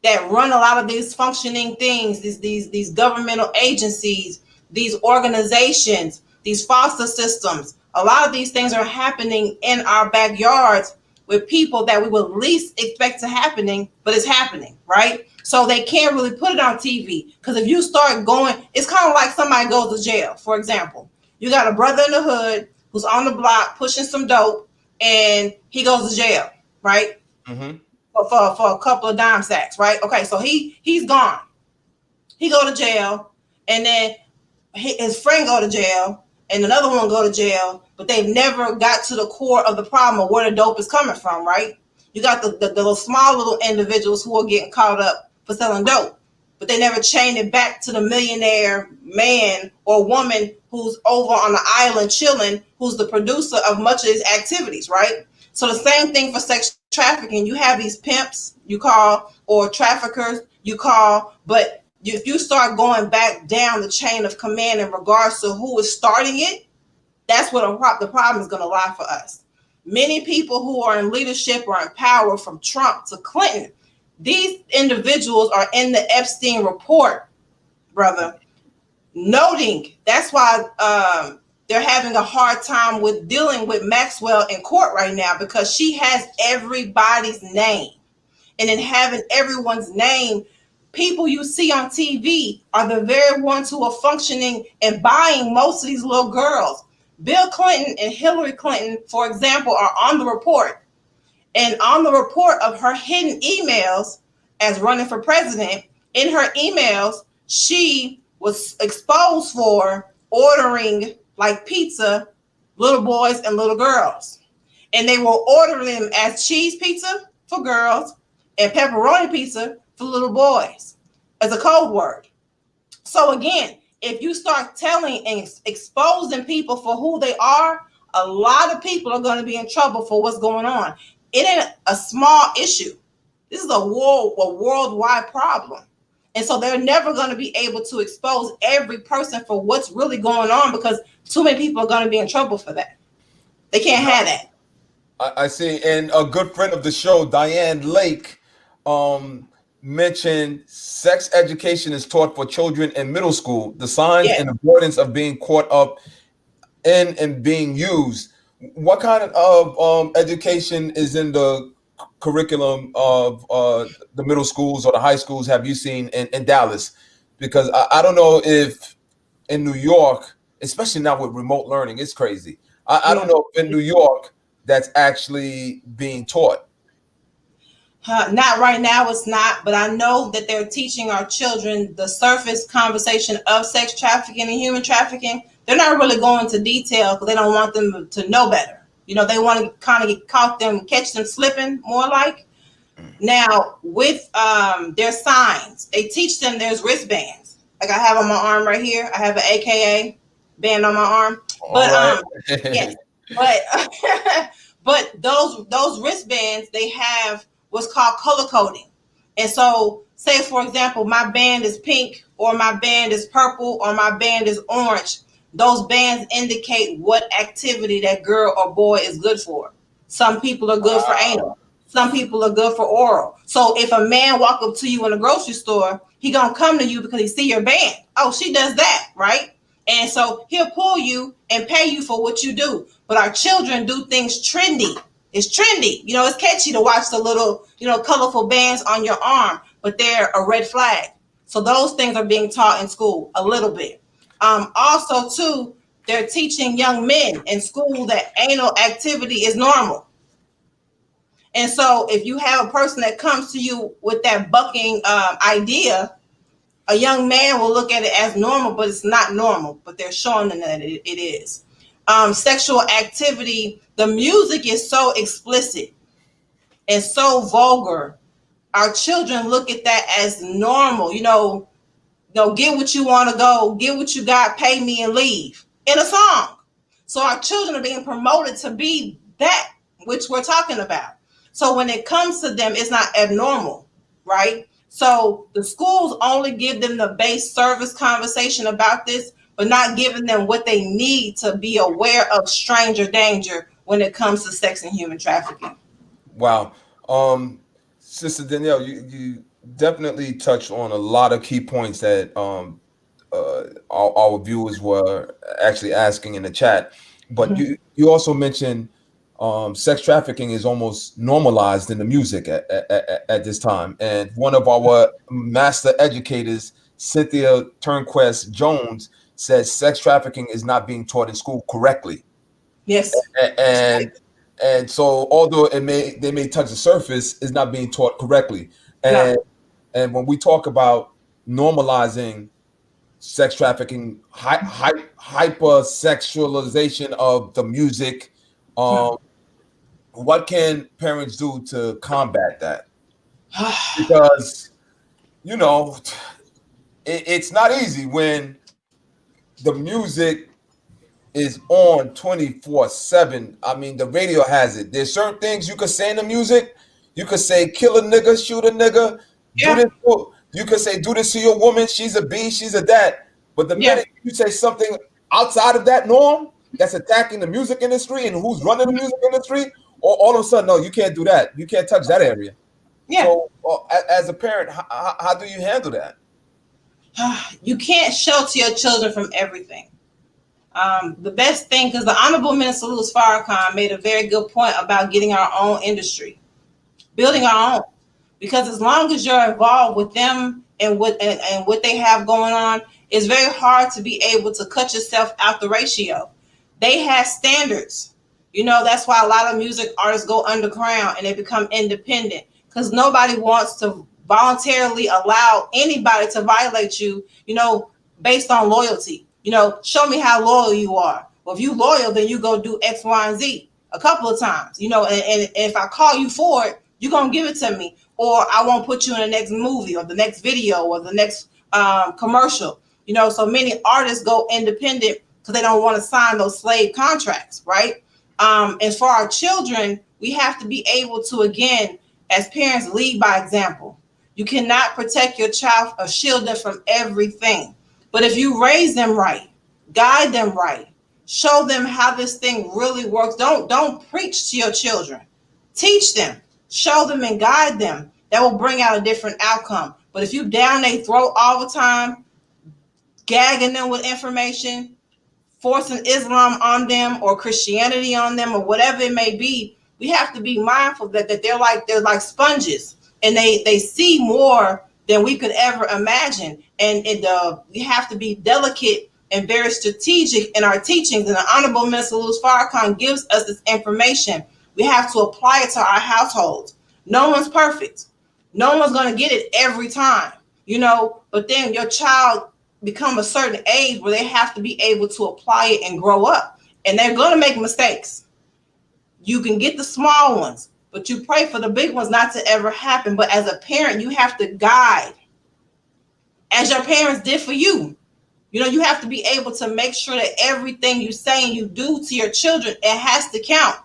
that run a lot of these functioning things, these governmental agencies, these organizations, these foster systems, a lot of these things are happening in our backyards with people that we would least expect to happening, but it's happening, right? So they can't really put it on TV, because if you start going, it's kind of like somebody goes to jail. For example, you got a brother in the hood who's on the block pushing some dope, and he goes to jail, right? For a couple of dime sacks, right? Okay, so he's gone. He go to jail, and then his friend go to jail, and another one go to jail, but they've never got to the core of the problem of where the dope is coming from, right? You got the little small little individuals who are getting caught up for selling dope, but they never chain it back to the millionaire man or woman who's over on the island chilling, who's the producer of much of these activities, right? So the same thing for sex trafficking. You have these pimps you call, or traffickers you call, but if you start going back down the chain of command in regards to who is starting it, that's where the problem is going to lie for us. Many people who are in leadership or in power, from Trump to Clinton, these individuals are in the Epstein report, brother, noting that's why they're having a hard time with dealing with Maxwell in court right now, because she has everybody's name. And in having everyone's name, people you see on TV are the very ones who are functioning and buying most of these little girls. Bill Clinton and Hillary Clinton, for example, are on the report. And on the report of her hidden emails as running for president, in her emails, she was exposed for ordering, like pizza, little boys and little girls. And they were ordering them as cheese pizza for girls and pepperoni pizza for little boys as a code word. So again, if you start telling and exposing people for who they are, a lot of people are going to be in trouble for what's going on. It ain't a small issue. This is a worldwide problem. And so they're never going to be able to expose every person for what's really going on, because too many people are going to be in trouble for that. They can't have that. I see. And a good friend of the show, Diane Lake, mentioned sex education is taught for children in middle school. The signs and avoidance of being caught up in and being used. What kind of education is in the curriculum of the middle schools or the high schools have you seen in Dallas? Because I don't know if in New York, especially now with remote learning, it's crazy. I don't know if in New York that's actually being taught. Not right now, it's not, but I know that they're teaching our children the surface conversation of sex trafficking and human trafficking. They're not really going into detail because they don't want them to know better. You know, they want to kind of catch them slipping more like. Now, with their signs, they teach them there's wristbands. Like I have on my arm right here. I have an AKA band on my arm. But yes, but those wristbands they have what's called color coding. And so, say for example, my band is pink, or my band is purple, or my band is orange. Those bands indicate what activity that girl or boy is good for. Some people are good for anal. Some people are good for oral. So if a man walk up to you in a grocery store, he gonna come to you because he see your band. Oh, she does that, right? And so he'll pull you and pay you for what you do. But our children do things trendy. It's trendy. It's catchy to watch the little, colorful bands on your arm, but they're a red flag. So those things are being taught in school a little bit. Also, too, they're teaching young men in school that anal activity is normal. And so if you have a person that comes to you with that bucking idea, a young man will look at it as normal, but it's not normal. But they're showing them that it is. Sexual activity, the music is so explicit and so vulgar. Our children look at that as normal. Get what you want to go, get what you got, pay me and leave in a song. So our children are being promoted to be that which we're talking about. So when it comes to them, it's not abnormal, right? So the schools only give them the base service conversation about this, but not giving them what they need to be aware of stranger danger when it comes to sex and human trafficking. Wow. Sister Danielle, you definitely touched on a lot of key points that our viewers were actually asking in the chat. But Mm-hmm. you also mentioned sex trafficking is almost normalized in the music at this time. And one of our master educators, Cynthia Turnquest Jones, says sex trafficking is not being taught in school correctly. Yes. And so although they may touch the surface, it's not being taught correctly. And when we talk about normalizing sex trafficking, hypersexualization of the music, what can parents do to combat that? Because it's not easy when the music is on 24/7. I mean, the radio has it. There's certain things you could say in the music. You could say kill a nigga, shoot a nigga, do this. You could say do this to your woman. She's a B, she's a that. But the minute you say something outside of that norm that's attacking the music industry and who's running the music industry, all of a sudden, no, you can't do that. You can't touch that area. Yeah. So as a parent, how do you handle that? You can't shelter your children from everything. The best thing, because the Honorable Minister Louis Farrakhan made a very good point about getting our own industry, building our own. Because as long as you're involved with them and what they have going on, it's very hard to be able to cut yourself out the ratio. They have standards. That's why a lot of music artists go underground and they become independent, because nobody wants to voluntarily allow anybody to violate you, based on loyalty. Show me how loyal you are. Well, if you loyal, then you go do X, Y, and Z a couple of times, and if I call you for it, you're going to give it to me, or I won't put you in the next movie or the next video or the next commercial. So many artists go independent because they don't want to sign those slave contracts, right? And for our children, we have to be able to, again, as parents, lead by example. You cannot protect your child or shield them from everything. But if you raise them right, guide them right, show them how this thing really works. Don't preach to your children. Teach them, show them, and guide them. That will bring out a different outcome. But if you down their throat all the time, gagging them with information, forcing Islam on them or Christianity on them or whatever it may be, we have to be mindful that they're like sponges, and they see more than we could ever imagine. And we have to be delicate and very strategic in our teachings. And the Honorable Minister Louis Farrakhan gives us this information. We have to apply it to our households. No one's perfect. No one's going to get it every time, but then your child become a certain age where they have to be able to apply it and grow up. And they're going to make mistakes. You can get the small ones, but you pray for the big ones not to ever happen. But as a parent, you have to guide, as your parents did for you. You have to be able to make sure that everything you say and you do to your children, it has to count.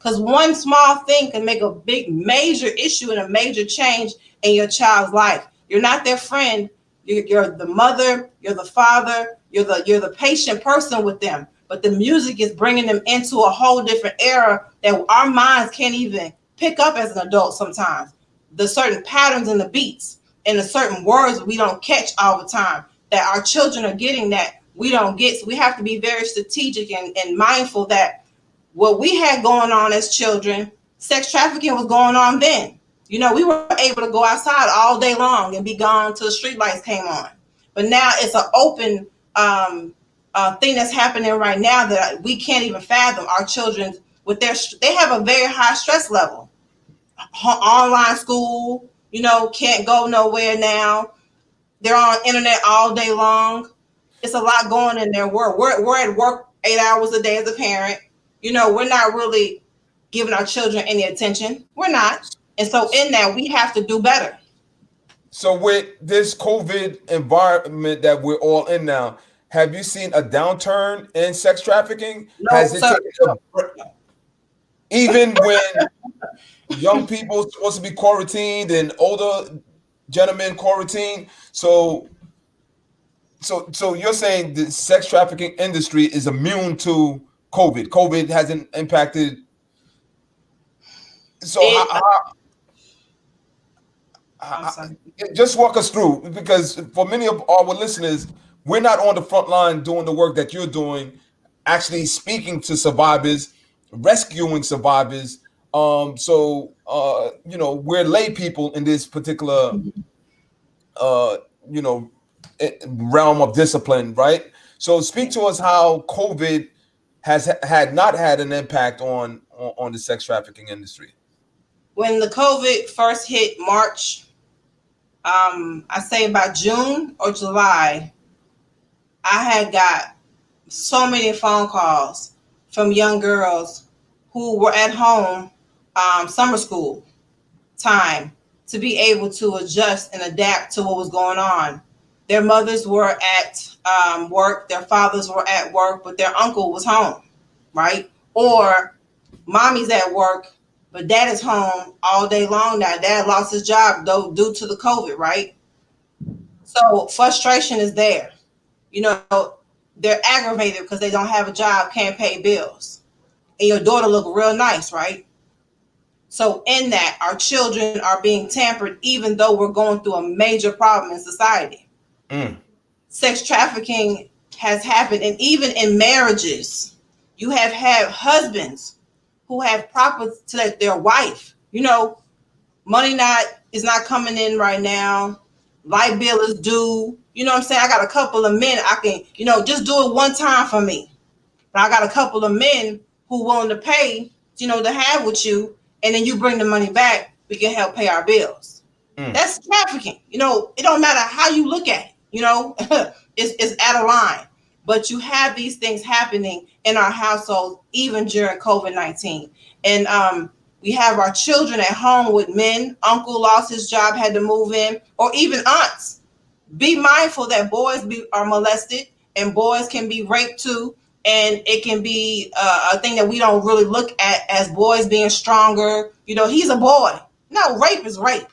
because one small thing can make a big major issue and a major change in your child's life. You're not their friend. You're the mother, you're the father, you're the patient person with them. But the music is bringing them into a whole different era that our minds can't even pick up as an adult sometimes. The certain patterns and the beats and the certain words we don't catch all the time that our children are getting that we don't get. So we have to be very strategic and mindful that what we had going on as children, sex trafficking was going on then. You know, we were able to go outside all day long and be gone till the street lights came on. But now it's an open thing that's happening right now that we can't even fathom. Our children, they have a very high stress level. Online school, you know, can't go nowhere now. They're on internet all day long. It's a lot going in their world. We're at work 8 hours a day as a parent. You know, we're not really giving our children any attention. We're not. And so in that, we have to do better. So with this COVID environment that we're all in now, have you seen a downturn in sex trafficking? No, Has it sir. even when young people supposed to be quarantined and older gentlemen quarantined? So you're saying the sex trafficking industry is immune to COVID? COVID hasn't impacted. So just walk us through, because for many of our listeners, we're not on the front line doing the work that you're doing, actually speaking to survivors, rescuing survivors. You know, we're lay people in this particular, you know, realm of discipline, right? So speak to us how COVID had not had an impact on the sex trafficking industry. When the COVID first hit March, I say about June or July, I had got so many phone calls from young girls who were at home, summer school time, to be able to adjust and adapt to what was going on. Their mothers were at work, their fathers were at work, but their uncle was home, right? Or mommy's at work, but dad is home all day long now. Dad lost his job though due to the COVID, right? So frustration is there. You know, they're aggravated because they don't have a job, can't pay bills. And your daughter look real nice, right? So in that, our children are being tampered, even though we're going through a major problem in society. Sex trafficking has happened. And even in marriages, you have had husbands who have property to their wife. You know, money is not coming in right now. Light bill is due. You know what I'm saying? I got a couple of men I can, you know, just do it one time for me. But I got a couple of men who willing to pay, you know, to have with you. And then you bring the money back, we can help pay our bills. That's trafficking. You know, it don't matter how you look at it. You know, it's out of line. But you have these things happening in our households, even during COVID-19. And we have our children at home with men. Uncle lost his job, had to move in, or even aunts. Be mindful that boys are molested and boys can be raped too. And it can be a thing that we don't really look at as boys being stronger. You know, he's a boy. No, rape is rape.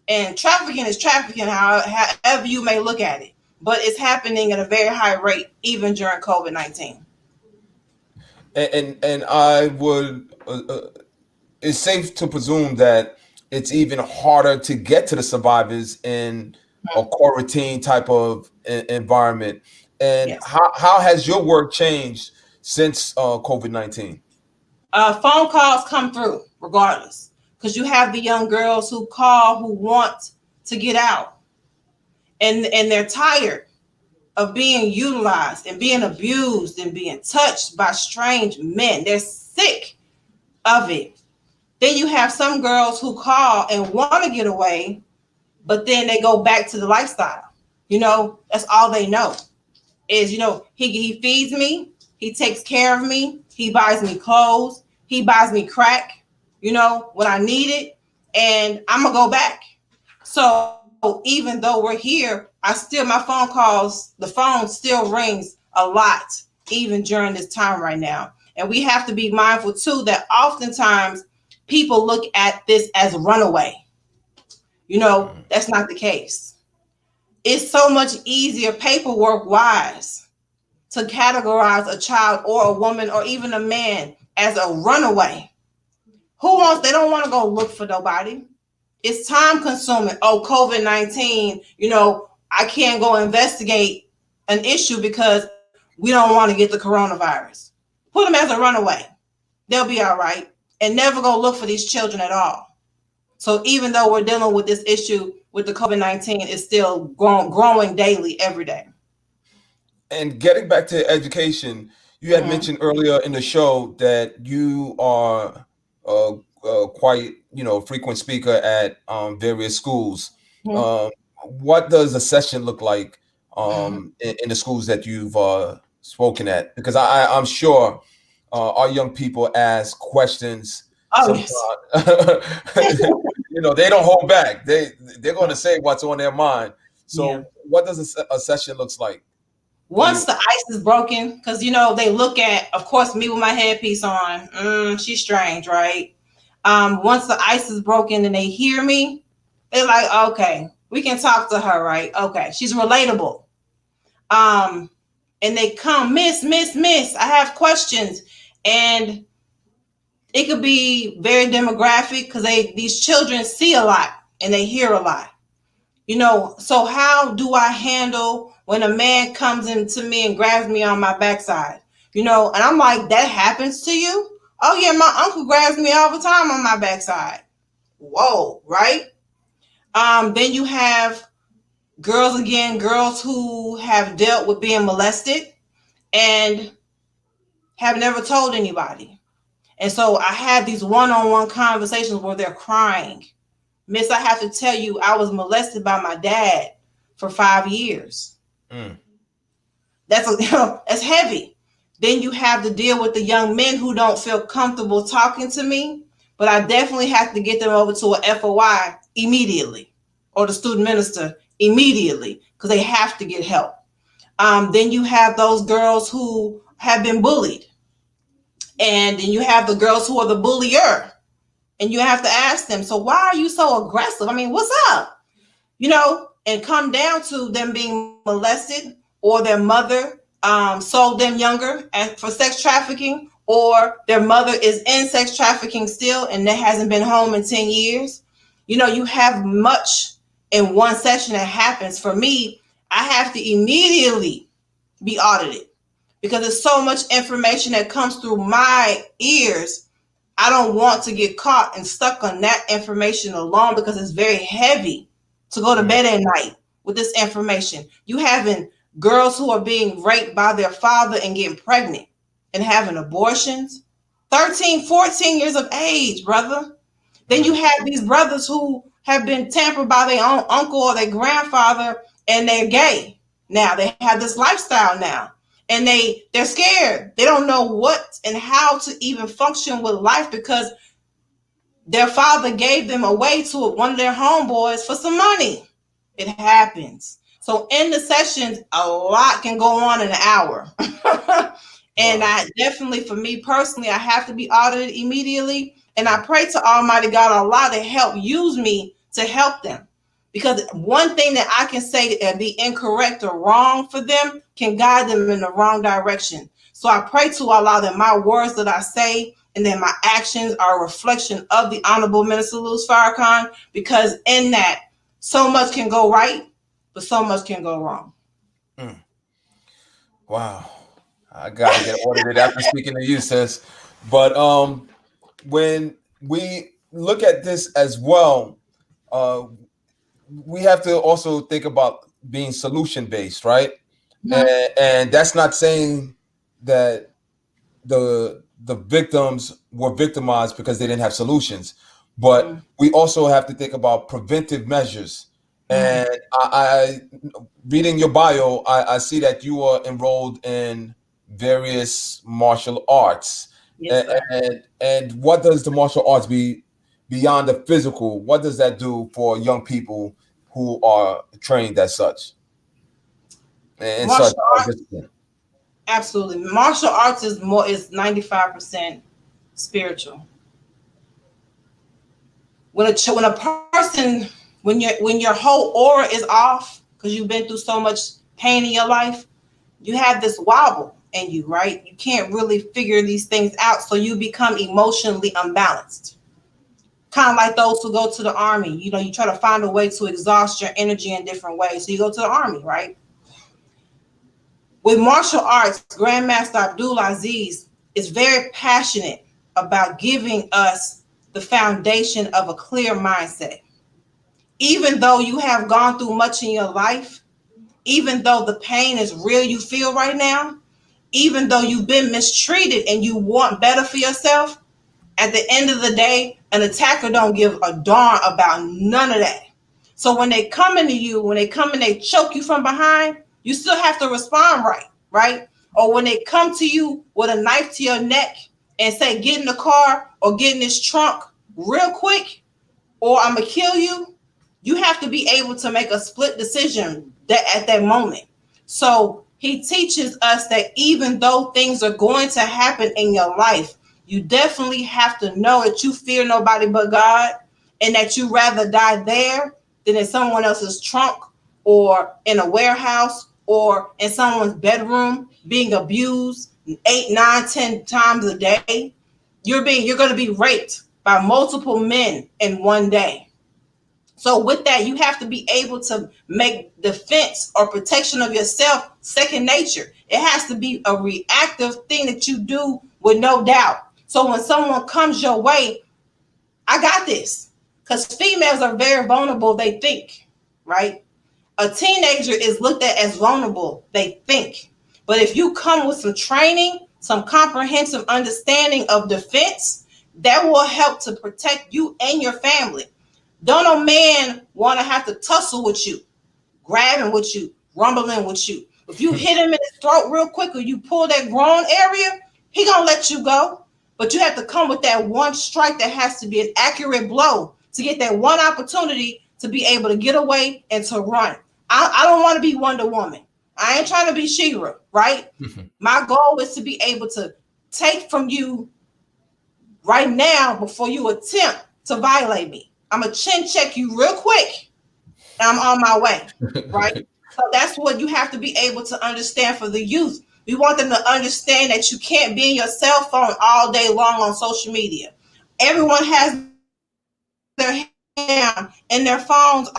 And trafficking is trafficking, however you may look at it. But it's happening at a very high rate, even during COVID-19. And I would, it's safe to presume that it's even harder to get to the survivors in a quarantine type of environment. And Yes. how has your work changed since COVID-19? Phone calls come through regardless, because you have the young girls who call who want to get out, and they're tired of being utilized and being abused and being touched by strange men. They're sick of it. Then you have some girls who call and want to get away, but then they go back to the lifestyle. You know, that's all they know is, you know, he feeds me, he takes care of me, he buys me clothes, he buys me crack, you know, when I need it, and I'm gonna go back. So even though we're here, my phone calls, the phone still rings a lot, even during this time right now. And we have to be mindful too that oftentimes people look at this as runaway. That's not the case. It's so much easier paperwork wise to categorize a child or a woman or even a man as a runaway. They don't want to go look for nobody. It's time consuming. Oh, COVID-19, I can't go investigate an issue because we don't want to get the coronavirus. Put them as a runaway. They'll be all right. And never go look for these children at all. So even though we're dealing with this issue with the COVID-19, it's still growing daily, every day. And getting back to education, you had mentioned earlier in the show that you are quite, frequent speaker at various schools. What does a session look like in the schools that you've spoken at? Because I'm sure our young people ask questions. Oh, yes. They don't hold back. They're going to say what's on their mind. So what does a session looks like? Once the ice is broken, because they look at, of course, me with my headpiece on. She's strange, right? Once the ice is broken and they hear me, they're like, okay, we can talk to her, right? Okay, she's relatable. And they come, miss, I have questions. And it could be very demographic because these children see a lot and they hear a lot. So how do I handle when a man comes into me and grabs me on my backside? And I'm like, that happens to you? Oh yeah, my uncle grabs me all the time on my backside. Whoa, right? Then you have girls who have dealt with being molested and have never told anybody. And so I had these one-on-one conversations where they're crying. Miss, I have to tell you, I was molested by my dad for 5 years. That's heavy. Then you have to deal with the young men who don't feel comfortable talking to me, but I definitely have to get them over to a FOI immediately, or the student minister immediately, because they have to get help. Then you have those girls who have been bullied. And then you have the girls who are the bullier. And you have to ask them, so why are you so aggressive? I mean, what's up? And come down to them being molested, or their mother sold them younger for sex trafficking, or their mother is in sex trafficking still and that hasn't been home in 10 years. You have much in one session that happens. For me, I have to immediately be audited because there's so much information that comes through my ears. I don't want to get caught and stuck on that information alone because it's very heavy to go to bed at night with this information. You having girls who are being raped by their father and getting pregnant and having abortions, 13, 14 years of age, brother. Then you have these brothers who have been tampered by their own uncle or their grandfather and they're gay. Now they have this lifestyle now. And they're scared. They don't know what and how to even function with life because their father gave them away to one of their homeboys for some money. It happens. So in the sessions, a lot can go on in an hour. And I definitely, for me personally, I have to be audited immediately. And I pray to Almighty God Allah to help use me to help them. Because one thing that I can say and be incorrect or wrong for them can guide them in the wrong direction. So I pray to Allah that my words that I say and then my actions are a reflection of the Honorable Minister Louis Farrakhan, because in that, so much can go right, but so much can go wrong. Wow. I got to get audited after speaking to you, sis. But when we look at this as well, we have to also think about being solution-based, right? And that's not saying that the victims were victimized because they didn't have solutions, but we also have to think about preventive measures. And I reading your bio, I see that you are enrolled in various martial arts. Yes, and what does the martial arts be beyond the physical? What does that do for young people who are trained as such? And martial arts, Absolutely. Martial arts is 95% spiritual. When a person, when your whole aura is off because you've been through so much pain in your life, you have this wobble in you, right? You can't really figure these things out, so you become emotionally unbalanced. Kind of like those who go to the army. You know, you try to find a way to exhaust your energy in different ways. So you go to the army, right? With martial arts, Grandmaster Abdul Aziz is very passionate about giving us the foundation of a clear mindset. Even though you have gone through much in your life, even though the pain is real you feel right now, even though you've been mistreated and you want better for yourself, at the end of the day, an attacker don't give a darn about none of that. So when they come into you, when they come and they choke you from behind, you still have to respond right? Or when they come to you with a knife to your neck and say, get in the car or get in this trunk real quick, or I'm going to kill you, you have to be able to make a split decision at that moment. So he teaches us that even though things are going to happen in your life, you definitely have to know that you fear nobody but God, and that you rather die there than in someone else's trunk or in a warehouse or in someone's bedroom being abused 8, 9, 10 times a day. You're going to be raped by multiple men in one day. So with that, you have to be able to make defense or protection of yourself second nature. It has to be a reactive thing that you do with no doubt. So when someone comes your way, I got this. Because females are very vulnerable, they think, right? A teenager is looked at as vulnerable, they think. But if you come with some training, some comprehensive understanding of defense, that will help to protect you and your family. Don't a man want to have to tussle with you, grabbing with you, rumbling with you. If you hit him in his throat real quick or you pull that groin area, he gonna let you go. But you have to come with that one strike that has to be an accurate blow to get that one opportunity to be able to get away and to run. I don't want to be Wonder Woman. I ain't trying to be She-Ra, right? My goal is to be able to take from you right now before you attempt to violate me. I'm going to chin check you real quick and I'm on my way, right? So that's what you have to be able to understand for the youth. We want them to understand that you can't be in your cell phone all day long on social media. Everyone has their hand in their phones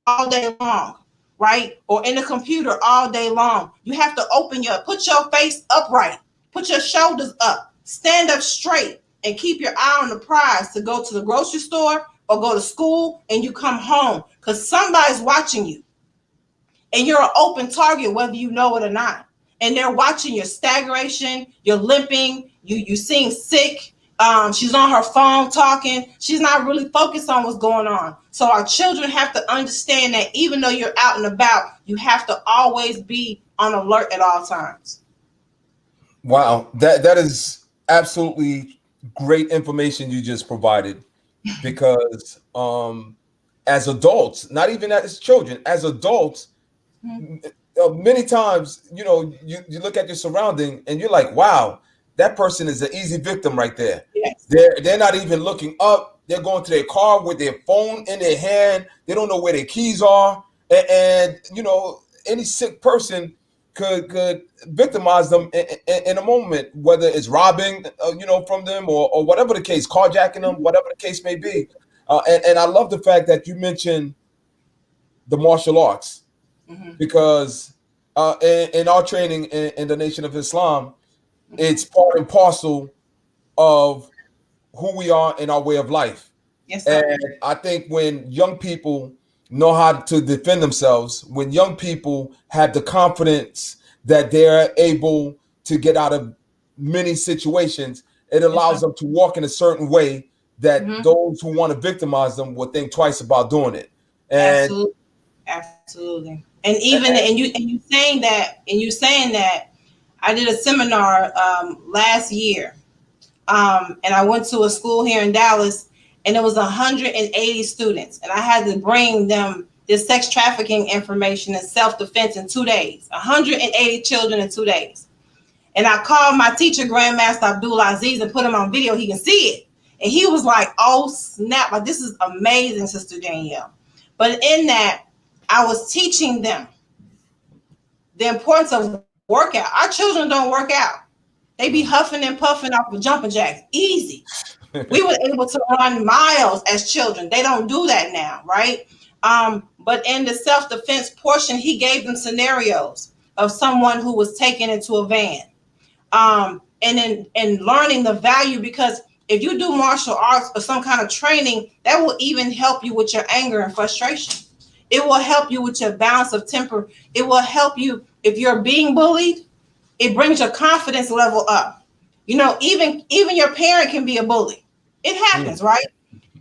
all day long, right? Or in the computer all day long. You have to put your face upright, put your shoulders up, stand up straight, and keep your eye on the prize to go to the grocery store or go to school and you come home, because somebody's watching you and you're an open target whether you know it or not. And they're watching your stagnation, you're limping, you seem sick. She's on her phone talking. She's not really focused on what's going on. So our children have to understand that even though you're out and about, you have to always be on alert at all times. Wow, that is absolutely great information you just provided, because as adults, not even as children, as adults, many times, you look at your surrounding and you're like, wow, that person is an easy victim right there. Yes. They're not even looking up. They're going to their car with their phone in their hand. They don't know where their keys are. And any sick person could victimize them in a moment, whether it's robbing, from them or whatever the case, carjacking them, whatever the case may be. And I love the fact that you mentioned the martial arts, because in our training in the Nation of Islam, it's part and parcel of who we are in our way of life. Yes, sir. And I think when young people know how to defend themselves, when young people have the confidence that they're able to get out of many situations, it allows them to walk in a certain way that those who want to victimize them will think twice about doing it. And Absolutely. And you saying that, I did a seminar last year, and I went to a school here in Dallas, and it was 180 students, and I had to bring them this sex trafficking information and self-defense in 2 days. 180 children in 2 days. And I called my teacher, Grandmaster Abdul Aziz, and put him on video. He can see it. And he was like, oh, snap. Like, this is amazing, Sister Danielle. But in that, I was teaching them the importance of workout. Our children don't work out. They be huffing and puffing off of jumping jacks. Easy. We were able to run miles as children. They don't do that now, right? But in the self-defense portion, he gave them scenarios of someone who was taken into a van. And learning the value, because if you do martial arts or some kind of training, that will even help you with your anger and frustration. It will help you with your balance of temper. It will help you if you're being bullied. It brings your confidence level up. You know, even your parent can be a bully. It happens, right?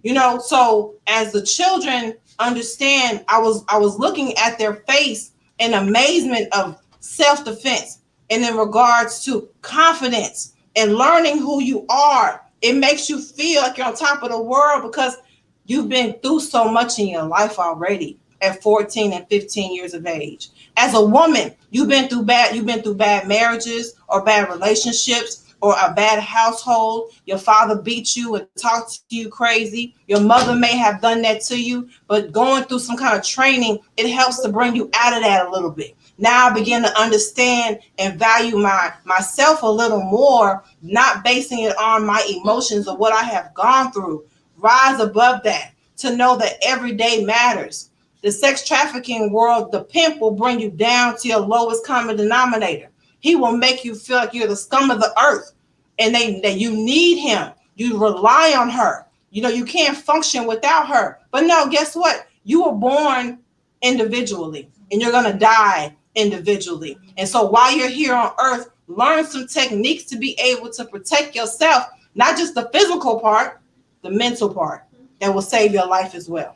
You know, so as the children understand, I was looking at their face in amazement of self-defense, and in regards to confidence and learning who you are. It makes you feel like you're on top of the world because you've been through so much in your life already at 14 and 15 years of age. As a woman, you've been through bad marriages or bad relationships or a bad household. Your father beat you and talked to you crazy. Your mother may have done that to you, but going through some kind of training, it helps to bring you out of that a little bit. Now I begin to understand and value myself a little more, not basing it on my emotions or what I have gone through. Rise above that to know that every day matters. The sex trafficking world, the pimp will bring you down to your lowest common denominator. He will make you feel like you're the scum of the earth and that you need him. You rely on her. You know, you can't function without her. But no, guess what? You were born individually and you're going to die individually. And so while you're here on earth, learn some techniques to be able to protect yourself, not just the physical part, the mental part that will save your life as well.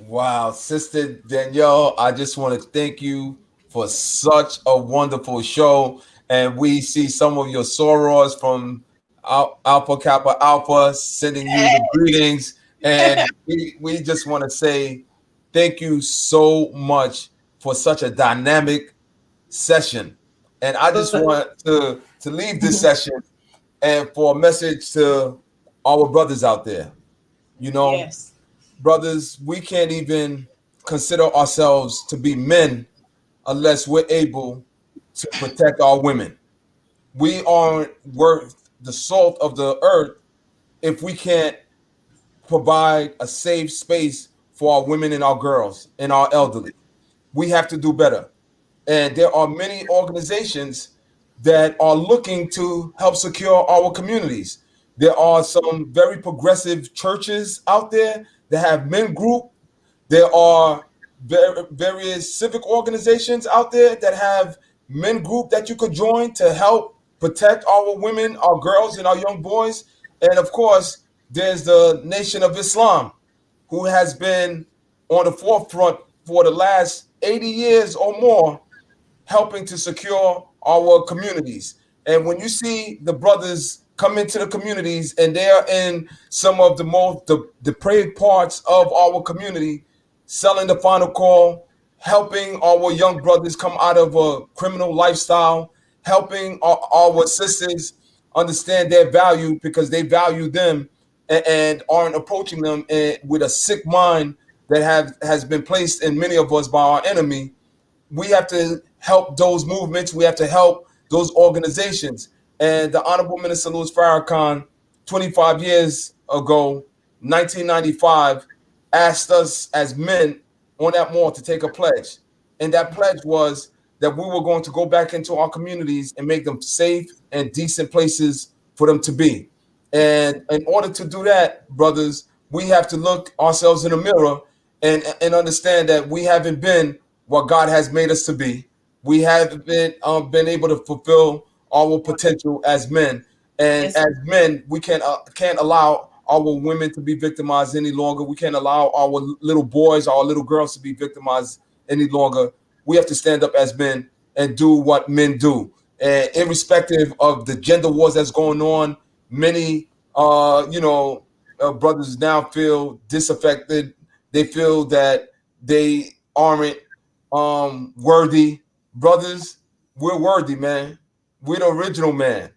Wow, Sister Danielle, I just want to thank you for such a wonderful show. And we see some of your sorors from Alpha Kappa Alpha sending you the greetings. And we just want to say thank you so much for such a dynamic session. And I just want to leave this session and for a message to our brothers out there. You know, yes. Brothers, we can't even consider ourselves to be men unless we're able to protect our women. We aren't worth the salt of the earth if we can't provide a safe space for our women and our girls and our elderly. We have to do better. And there are many organizations that are looking to help secure our communities. There are some very progressive churches out there that have men group. There are various civic organizations out there that have men group that you could join to help protect our women, our girls, and our young boys. And of course, there's the Nation of Islam, who has been on the forefront for the last 80 years or more, helping to secure our communities. And when you see the brothers come into the communities and they're in some of the most depraved parts of our community, selling the final call, helping our young brothers come out of a criminal lifestyle, helping our sisters understand their value because they value them and aren't approaching them with a sick mind that has been placed in many of us by our enemy. We have to help those movements. We have to help those organizations. And the Honorable Minister Louis Farrakhan, 25 years ago, 1995, asked us as men on that mall to take a pledge. And that pledge was that we were going to go back into our communities and make them safe and decent places for them to be. And in order to do that, brothers, we have to look ourselves in the mirror and understand that we haven't been what God has made us to be. We haven't been able to fulfill our potential as men. And Yes. as men, we can't allow our women to be victimized any longer. We can't allow our little boys, our little girls to be victimized any longer. We have to stand up as men and do what men do. And irrespective of the gender wars that's going on, many brothers now feel disaffected. They feel that they aren't worthy. Brothers, we're worthy, man. We're the original man,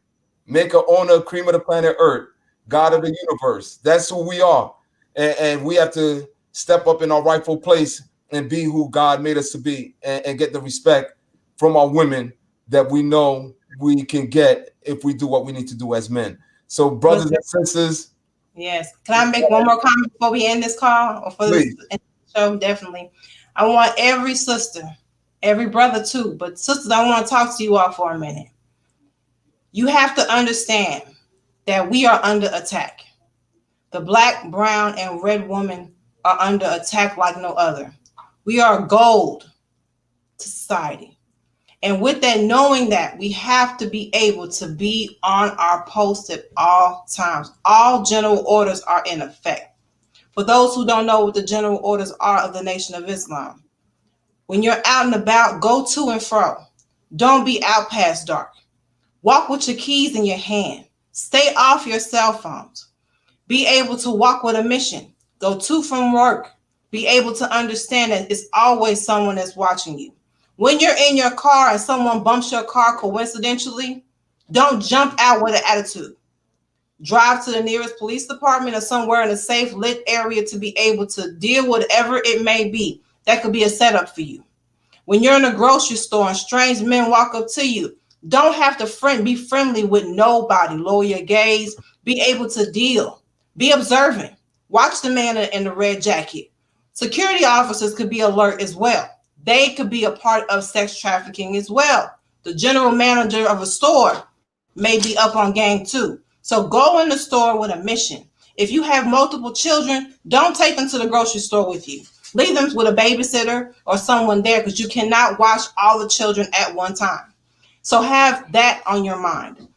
maker, owner, cream of the planet Earth, God of the universe. That's who we are. And we have to step up in our rightful place and be who God made us to be, and get the respect from our women that we know we can get if we do what we need to do as men. So, brothers and sisters, yes. Can I make one more comment before we end this call or for please. this show? Definitely. I want every sister, every brother too, but sisters, I want to talk to you all for a minute. You have to understand that we are under attack. The black, brown, and red women are under attack like no other. We are gold to society. And with that, knowing that, we have to be able to be on our post at all times. All general orders are in effect. For those who don't know what the general orders are of the Nation of Islam, when you're out and about, go to and fro. Don't be out past dark. Walk with your keys in your hand. Stay off your cell phones. Be able to walk with a mission. Go to from work. Be able to understand that it's always someone that's watching you. When you're in your car and someone bumps your car coincidentally, don't jump out with an attitude. Drive to the nearest police department or somewhere in a safe lit area to be able to deal with whatever it may be. That could be a setup for you. When you're in a grocery store and strange men walk up to you, don't have to be friendly with nobody. Lower your gaze. Be able to deal. Be observant. Watch the man in the red jacket. Security officers could be alert as well. They could be a part of sex trafficking as well. The general manager of a store may be up on game too. So go in the store with a mission. If you have multiple children, don't take them to the grocery store with you. Leave them with a babysitter or someone there, because you cannot watch all the children at one time. So have that on your mind.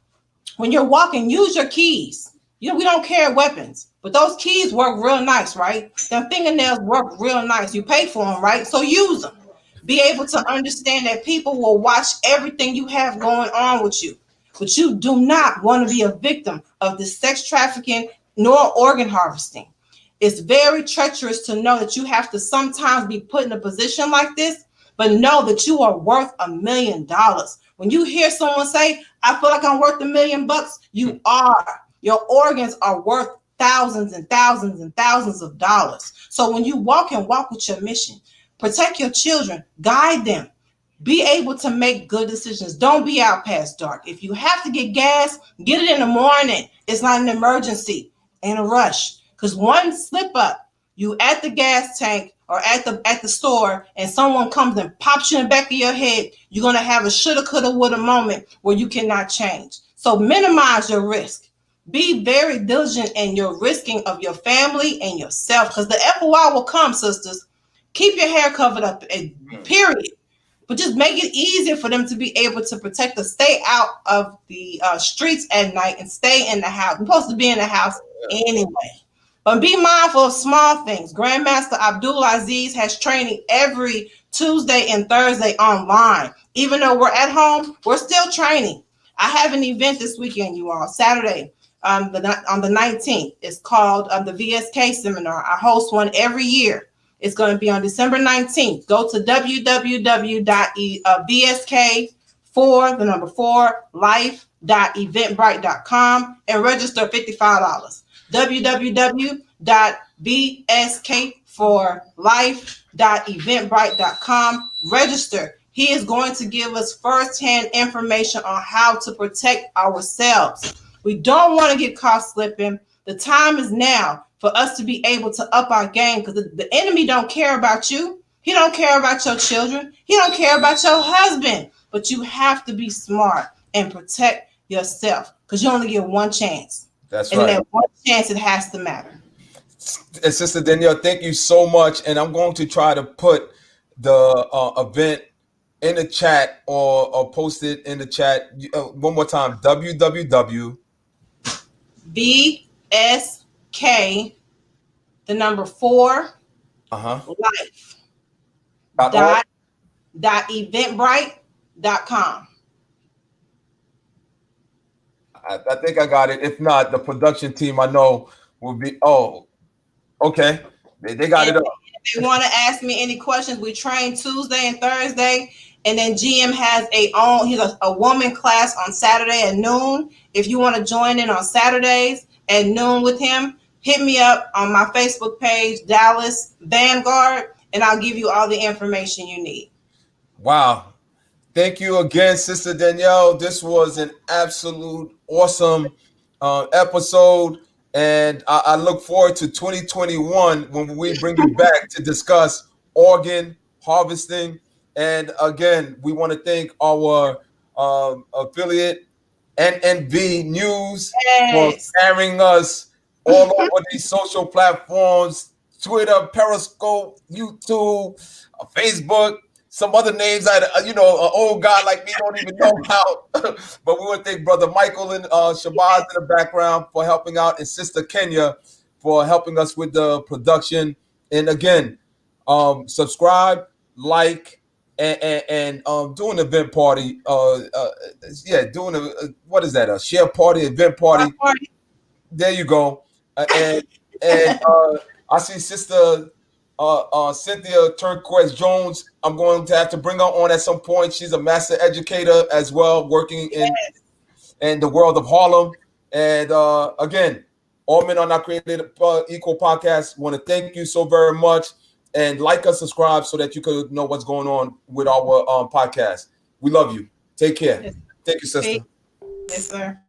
When you're walking, use your keys. We don't carry weapons, but those keys work real nice, right? Them fingernails work real nice. You pay for them, right? So use them. Be able to understand that people will watch everything you have going on with you. But you do not want to be a victim of the sex trafficking nor organ harvesting. It's very treacherous to know that you have to sometimes be put in a position like this, but know that you are worth $1 million. When you hear someone say, I feel like I'm worth $1 million, you are. Your organs are worth thousands and thousands and thousands of dollars. So when you walk with your mission, protect your children, guide them, be able to make good decisions. Don't be out past dark. If you have to get gas, get it in the morning. It's not an emergency and a rush. Because one slip up, you at the gas tank or at the store, and someone comes and pops you in the back of your head, you're going to have a shoulda, coulda, woulda moment where you cannot change. So minimize your risk. Be very diligent in your risking of your family and yourself, because the FOI will come, sisters. Keep your hair covered up, period. But just make it easier for them to be able to protect us. Stay out of the streets at night and stay in the house. We're supposed to be in the house anyway. But be mindful of small things. Grandmaster Abdul Aziz has training every Tuesday and Thursday online. Even though we're at home, we're still training. I have an event this weekend, you all, Saturday, on the 19th. It's called the VSK Seminar. I host one every year. It's going to be on December 19th. Go to www.VSK4life.eventbrite.com and register $55. www.VSK4life.eventbrite.com. Register. He is going to give us firsthand information on how to protect ourselves. We don't want to get caught slipping. The time is now for us to be able to up our game, because the enemy don't care about you. He don't care about your children. He don't care about your husband. But you have to be smart and protect yourself, because you only get one chance. That's and right. And that one chance, it has to matter. And Sister Danielle, thank you so much. And I'm going to try to put the event in the chat or post it in the chat. One more time, www. VSK, the number 4, life. Dot eventbrite.com. I think I got it. If not, the production team I know will be. Oh, okay. They got it up. If they want to ask me any questions, we train Tuesday and Thursday, And then GM has he's a woman class on Saturday at noon. If you want to join in on Saturdays at noon with him, hit me up on my Facebook page, Dallas Vanguard, and I'll give you all the information you need. Wow. Thank you again, Sister Danielle. This was an absolute awesome episode. And I look forward to 2021 when we bring you back to discuss organ harvesting. And again, we want to thank our affiliate, NNV News, for carrying us all over these social platforms, Twitter, Periscope, YouTube, Facebook, some other names that, an old guy like me don't even know about. But we want to thank Brother Michael and Shabazz in the background for helping out, and Sister Kenya for helping us with the production. And again, subscribe, like, and doing an event party. Doing what is that? A share party, event party. There you go. And I see Sister Cynthia Turquoise Jones. I'm going to have to bring her on at some point. She's a master educator as well, working in the world of Harlem. And again, All Men Are Not Created Equal podcast. Want to thank you so very much. And like us, subscribe so that you could know what's going on with our podcast. We love you. Take care. Yes. Thank you, sister. Yes, sir.